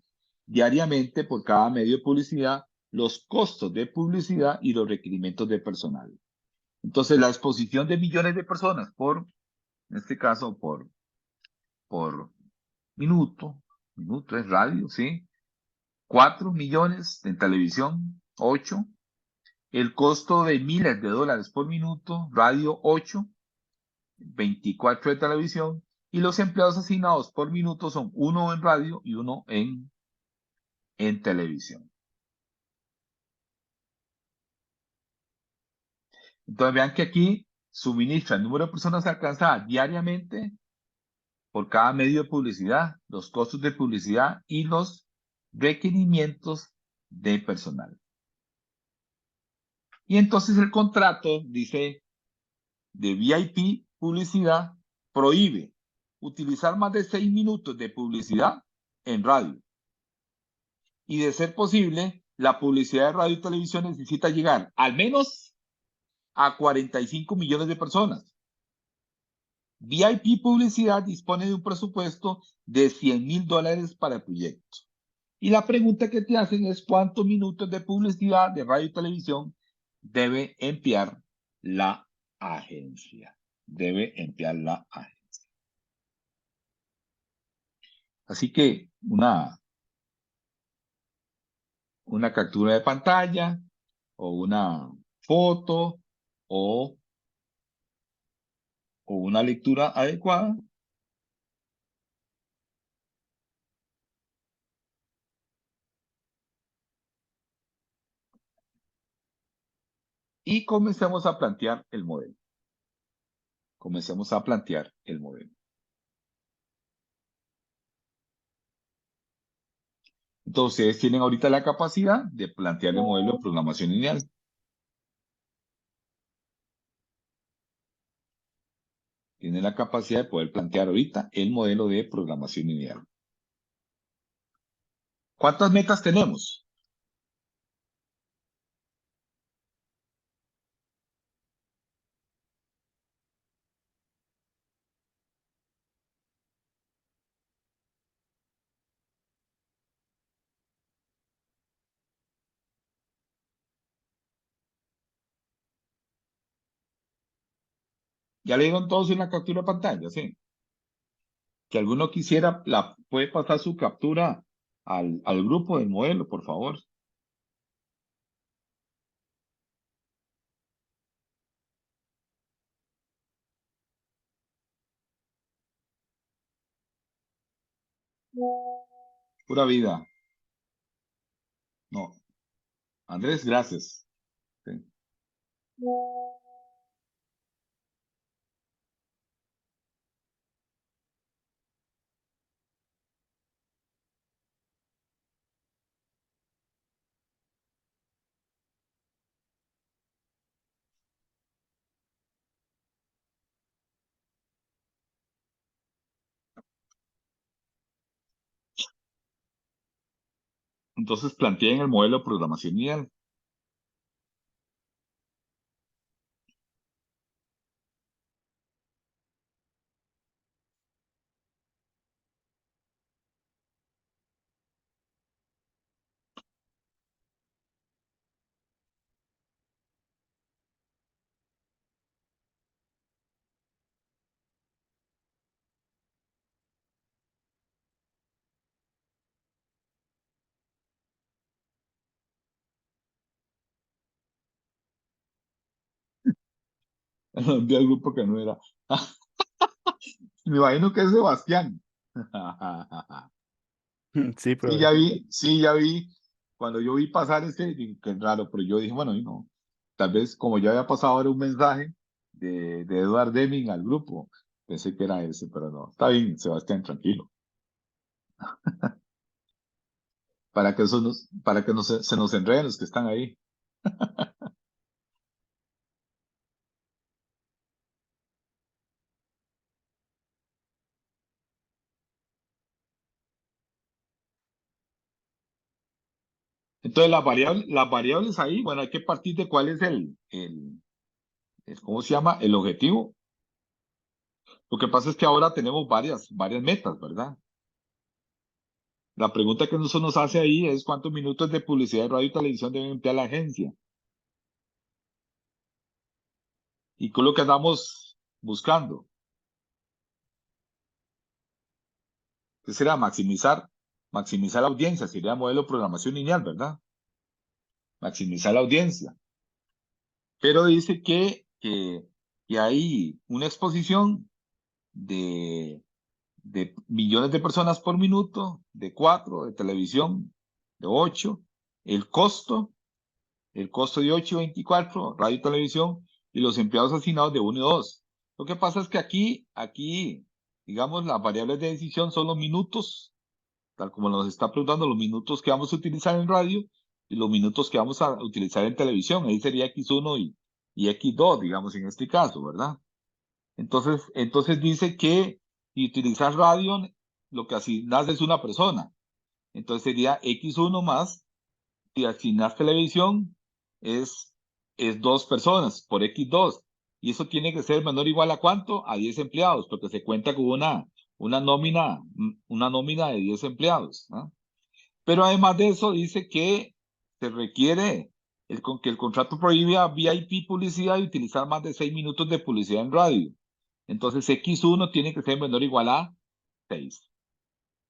[SPEAKER 1] diariamente por cada medio de publicidad, los costos de publicidad y los requerimientos de personal. Entonces, la exposición de millones de personas en este caso, por minuto es radio, ¿sí? 4 millones en televisión, 8. El costo de miles de dólares por minuto, radio 8, 24 de televisión, y los empleados asignados por minuto son 1 en radio y 1 en televisión. Entonces vean que aquí suministra el número de personas alcanzadas diariamente por cada medio de publicidad, los costos de publicidad y los requerimientos de personal. Y entonces el contrato dice de VIP Publicidad prohíbe utilizar más de 6 minutos de publicidad en radio. Y de ser posible, la publicidad de radio y televisión necesita llegar al menos a 45 millones de personas. VIP Publicidad dispone de un presupuesto de $100,000 para el proyecto. Y la pregunta que te hacen es cuántos minutos de publicidad de radio y televisión debe emplear la agencia. Así que una captura de pantalla o una foto o una lectura adecuada y comencemos a plantear el modelo. Entonces, ustedes tienen ahorita la capacidad de plantear el modelo de programación lineal. Tienen la capacidad de poder plantear ahorita el modelo de programación lineal. ¿Cuántas metas tenemos? Ya le dieron todos en la captura de pantalla, ¿sí? Que alguno quisiera, puede pasar su captura al grupo del modelo, por favor. Pura vida. No. Andrés, gracias. Sí. Entonces planteen el modelo de programación lineal. Envié al grupo que no era. Me imagino que es Sebastián.
[SPEAKER 4] Sí,
[SPEAKER 1] Sí,
[SPEAKER 4] profe.
[SPEAKER 1] ya vi. Cuando yo vi pasar ese, dije, qué raro, pero yo dije, bueno, y no. Tal vez como ya había pasado ahora un mensaje de Edward Deming al grupo, pensé que era ese, pero no. Está bien, Sebastián, tranquilo. Para que no se nos enreden los que están ahí. Entonces, las variables ahí, bueno, hay que partir de cuál es ¿cómo se llama? El objetivo. Lo que pasa es que ahora tenemos varias metas, ¿verdad? La pregunta que eso nos hace ahí es cuántos minutos de publicidad de radio y televisión debe emplear la agencia. ¿Y qué es lo que andamos buscando? ¿Qué será? Maximizar la audiencia, sería modelo de programación lineal, ¿verdad? Maximizar la audiencia. Pero dice que hay una exposición de millones de personas por minuto, de 4, de televisión, de 8, el costo, el costo de 8 y 24, radio y televisión, y los empleados asignados de 1 y 2. Lo que pasa es que aquí, digamos, las variables de decisión son los minutos, tal como nos está preguntando, los minutos que vamos a utilizar en radio y los minutos que vamos a utilizar en televisión. Ahí sería X1 y X2, digamos, en este caso, ¿verdad? Entonces dice que si utilizas radio, lo que asignas es una persona. Entonces sería X1 más, si asignas televisión, es 2 personas por X2. Y eso tiene que ser menor o igual a ¿cuánto? A 10 empleados, porque se cuenta con una nómina de 10 empleados, ¿no? Pero además de eso, dice que se requiere que el contrato prohíbe a VIP publicidad y utilizar más de 6 minutos de publicidad en radio. Entonces, X1 tiene que ser menor o igual a 6.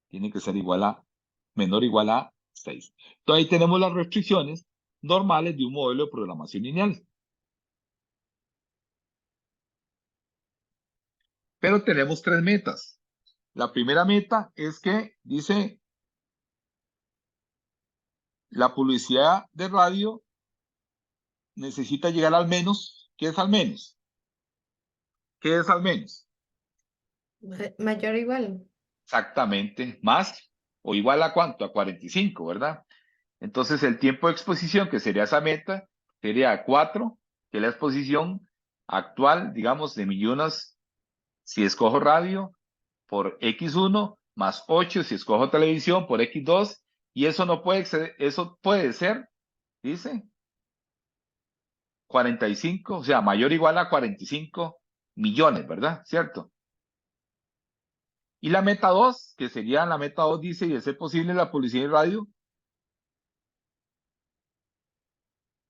[SPEAKER 1] Tiene que ser menor o igual a 6. Entonces, ahí tenemos las restricciones normales de un modelo de programación lineal. Pero tenemos 3 metas. La primera meta es que dice la publicidad de radio necesita llegar al menos. ¿Qué es al menos? ¿Qué es al menos?
[SPEAKER 5] Mayor o igual.
[SPEAKER 1] Exactamente, más o igual a cuánto, a 45, ¿verdad? Entonces el tiempo de exposición, que sería esa meta, sería 4, que es la exposición actual, digamos, de millones si escojo radio por X1, más 8 si escojo televisión por X2, y eso no puede ser, eso puede ser, dice, 45, o sea, mayor o igual a 45 millones, ¿verdad? ¿Cierto? Y la meta 2, que sería la meta 2, dice, y de ser posible la publicidad en radio.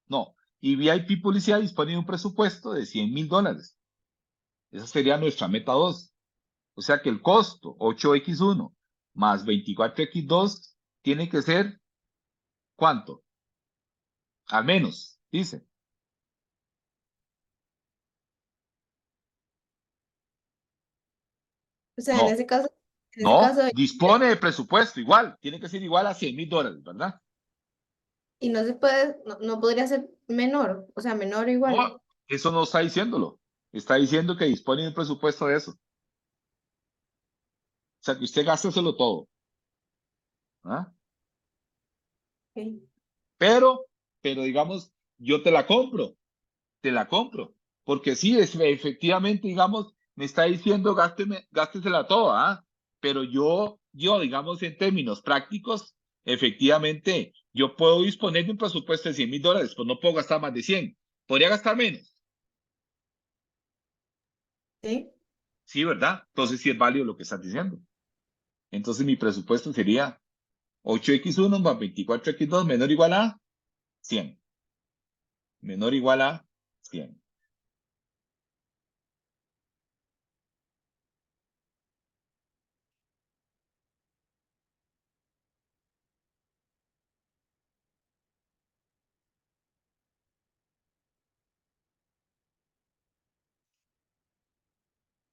[SPEAKER 1] No. Y VIP Publicidad dispone de un presupuesto de $100,000. Esa sería nuestra meta 2. O sea que el costo 8X1 más 24X2 tiene que ser ¿cuánto? Al menos, dice.
[SPEAKER 5] O sea,
[SPEAKER 1] No,
[SPEAKER 5] en ese caso,
[SPEAKER 1] dispone de presupuesto igual. Tiene que ser igual a $100,000, ¿verdad?
[SPEAKER 5] y no se puede, no podría ser menor, o sea, menor o igual.
[SPEAKER 1] No, eso no está diciéndolo. Está diciendo que dispone de un presupuesto de eso. O sea que usted gásteselo todo. ¿Ah?
[SPEAKER 5] Ok.
[SPEAKER 1] Pero digamos, yo te la compro, porque sí, efectivamente, digamos, me está diciendo gástesela toda, ¿ah? Pero digamos, en términos prácticos, efectivamente, yo puedo disponer de un presupuesto de $100,000, pues no puedo gastar más de 100. ¿Podría gastar menos?
[SPEAKER 5] ¿Sí?
[SPEAKER 1] Sí, ¿verdad? Entonces sí es válido lo que estás diciendo. Entonces mi presupuesto sería 8X1 más 24X2 menor o igual a 100. Menor o igual a 100.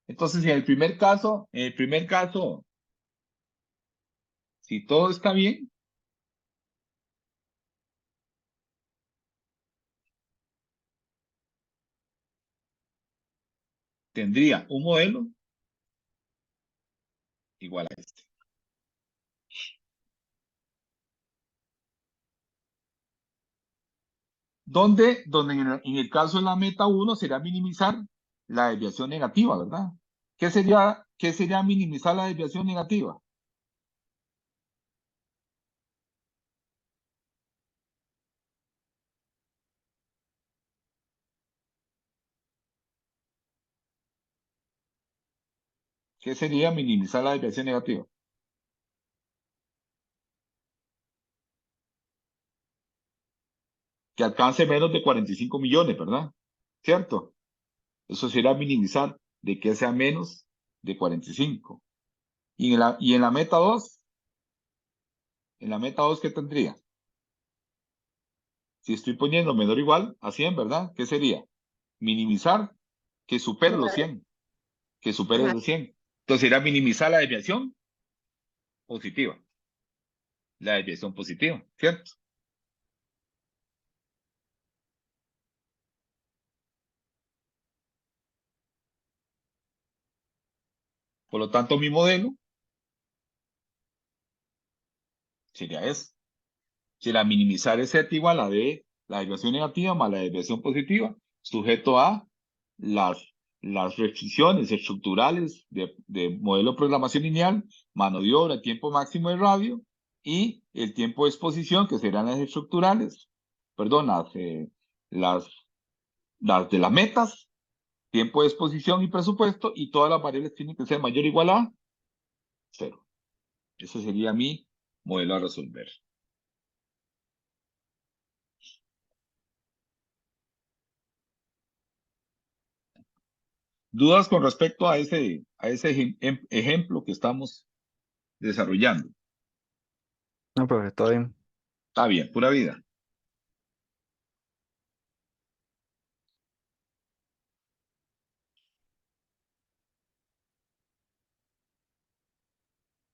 [SPEAKER 1] Entonces, en el primer caso, si todo está bien, tendría un modelo igual a este. Donde en el caso de la meta 1 sería minimizar la desviación negativa, ¿verdad? ¿Qué sería minimizar la desviación negativa? ¿Qué sería minimizar la desviación negativa? Que alcance menos de 45 millones, ¿verdad? ¿Cierto? Eso sería minimizar de que sea menos de 45. Y en la meta 2, ¿qué tendría? Si estoy poniendo menor o igual a 100, ¿verdad? ¿Qué sería? Minimizar que supere los 100. Que supere
[SPEAKER 5] Ajá.
[SPEAKER 1] los 100. Entonces sería minimizar la desviación positiva. La desviación positiva, ¿cierto? Por lo tanto, mi modelo sería eso. Sería minimizar z igual a de la desviación negativa más la desviación positiva, sujeto a las restricciones estructurales de modelo de programación lineal, mano de obra, tiempo máximo de radio y el tiempo de exposición, que serán las estructurales, perdón, las, las de las metas, tiempo de exposición y presupuesto, y todas las variables tienen que ser mayor o igual a 0. Ese sería mi modelo a resolver. ¿Dudas con respecto a ese ejemplo que estamos desarrollando?
[SPEAKER 4] No, profe, todo bien.
[SPEAKER 1] Está bien, pura vida.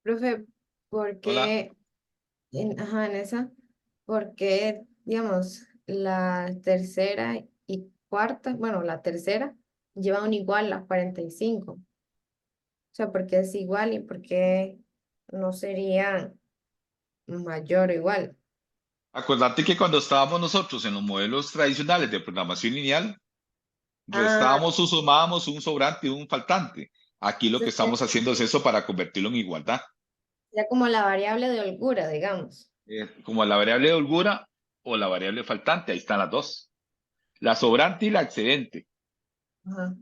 [SPEAKER 5] Profe, ¿por
[SPEAKER 1] Hola.
[SPEAKER 5] qué en esa? ¿Por qué, digamos, la tercera y cuarta, bueno, la tercera lleva un igual a 45? O sea, ¿por qué es igual y por qué no sería mayor o igual?
[SPEAKER 1] Acordate que cuando estábamos nosotros en los modelos tradicionales de programación lineal,
[SPEAKER 5] Ah,
[SPEAKER 1] restábamos o sumábamos un sobrante y un faltante. Aquí lo que
[SPEAKER 5] entonces
[SPEAKER 1] estamos haciendo es eso para convertirlo en igualdad.
[SPEAKER 5] sería como la variable de holgura, digamos.
[SPEAKER 1] Como la variable de holgura o la variable faltante, ahí están las dos. La sobrante y la excedente,
[SPEAKER 5] Ajá.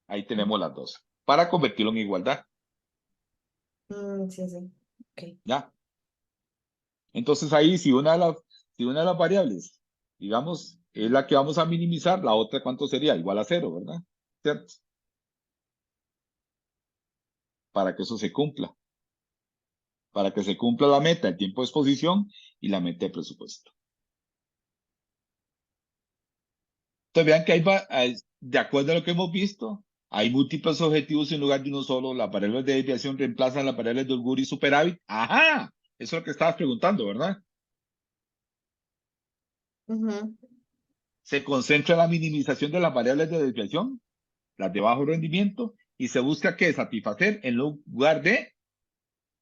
[SPEAKER 1] ahí tenemos las dos. Para convertirlo en igualdad,
[SPEAKER 5] Sí, sí. Ok.
[SPEAKER 1] ¿ya? Entonces ahí, si una de las variables, digamos, es la que vamos a minimizar, la otra, ¿cuánto sería? Igual a 0, ¿verdad? ¿Cierto? Para que eso se cumpla. Para que se cumpla la meta, el tiempo de exposición y la meta de presupuesto. Entonces vean que de acuerdo a lo que hemos visto, hay múltiples objetivos en lugar de uno solo. Las variables de desviación reemplazan las variables de holgura y superávit. ¡Ajá! Eso es lo que estabas preguntando, ¿verdad?
[SPEAKER 5] Ujú.
[SPEAKER 1] Se concentra en la minimización de las variables de desviación, las de bajo rendimiento, y se busca ¿qué? Satisfacer en lugar de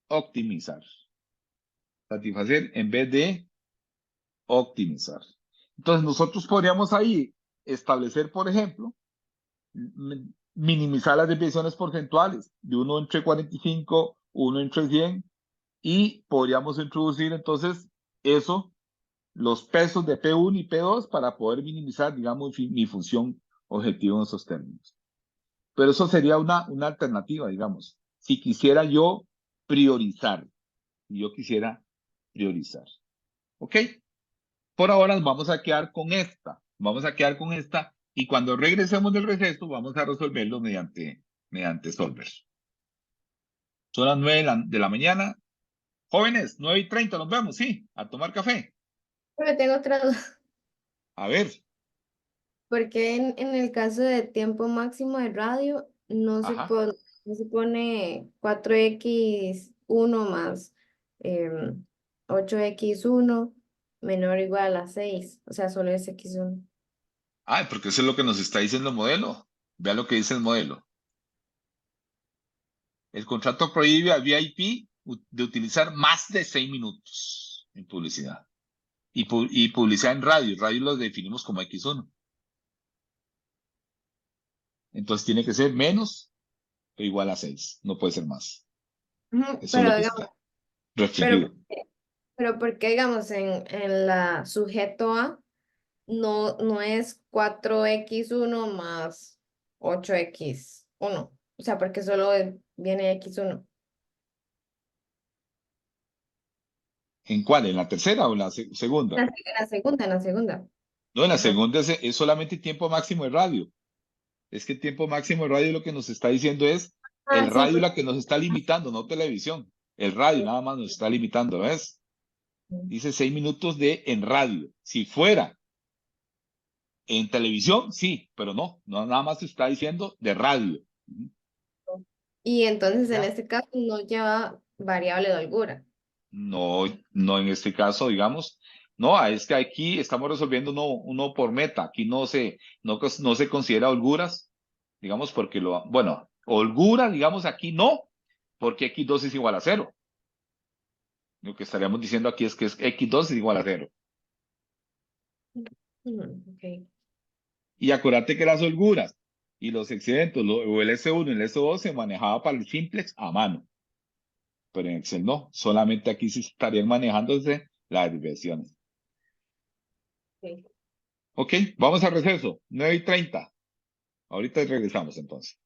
[SPEAKER 1] optimizar. Satisfacer en vez de optimizar. Entonces nosotros podríamos ahí establecer, por ejemplo, minimizar las desviaciones porcentuales de 1 entre 45, 1 entre 100, y podríamos introducir entonces eso, los pesos de P1 y P2 para poder minimizar, digamos, mi función objetivo en esos términos. Pero eso sería una alternativa, digamos, si quisiera yo priorizar, si yo quisiera priorizar. ¿Ok? Por ahora nos vamos a quedar con esta. Vamos a quedar con esta y cuando regresemos del receso vamos a resolverlo mediante Solver. Son las 9 de la mañana. Jóvenes, 9:30, nos vemos, sí, a tomar café.
[SPEAKER 5] Pero tengo otra duda.
[SPEAKER 1] A ver,
[SPEAKER 5] Porque en el caso de tiempo máximo de radio
[SPEAKER 1] ajá.
[SPEAKER 5] no se pone 4x1 más 8x1 menor o igual a 6? O sea, solo es x1.
[SPEAKER 1] Porque eso es lo que nos está diciendo el modelo. Vea lo que dice el modelo. El contrato prohíbe a VIP de utilizar más de 6 minutos en publicidad. Y publicidad en radio. Radio lo definimos como X1. Entonces tiene que ser menos o igual a 6. No puede ser más.
[SPEAKER 5] Ujú,
[SPEAKER 1] Eso es
[SPEAKER 5] pero
[SPEAKER 1] lo que
[SPEAKER 5] digamos,
[SPEAKER 1] está restringido.
[SPEAKER 5] pero porque digamos en la sujeto A no es 4x1 más 8x1. O sea, porque solo viene x1.
[SPEAKER 1] ¿En cuál? ¿En la tercera o en la segunda?
[SPEAKER 5] En la segunda, en la segunda.
[SPEAKER 1] No, en la
[SPEAKER 5] Ajá.
[SPEAKER 1] segunda es solamente tiempo máximo de radio. Es que el tiempo máximo de radio lo que nos está diciendo es el
[SPEAKER 5] Sí,
[SPEAKER 1] radio la que nos está limitando, no televisión. El radio nada más nos está limitando, ¿ves? Dice 6 minutos en radio. Si fuera en televisión, sí, pero no nada más está diciendo de radio.
[SPEAKER 5] Y entonces en
[SPEAKER 1] Ya.
[SPEAKER 5] este caso no lleva variable de holgura.
[SPEAKER 1] No en este caso, digamos, no, es que aquí estamos resolviendo uno por meta. Aquí no se considera holguras, digamos, porque bueno, holgura, digamos, aquí no, porque X2 es igual a 0. Lo que estaríamos diciendo aquí es que X2 es igual a 0.
[SPEAKER 5] Ok.
[SPEAKER 1] Y acuérdate que las holguras y los excedentes, o el S1 y el S2 se manejaba para el simplex a mano. Pero en Excel no, solamente aquí sí estarían manejándose las desviaciones.
[SPEAKER 5] Ok.
[SPEAKER 1] Ok, vamos al receso, 9:30. Ahorita regresamos entonces.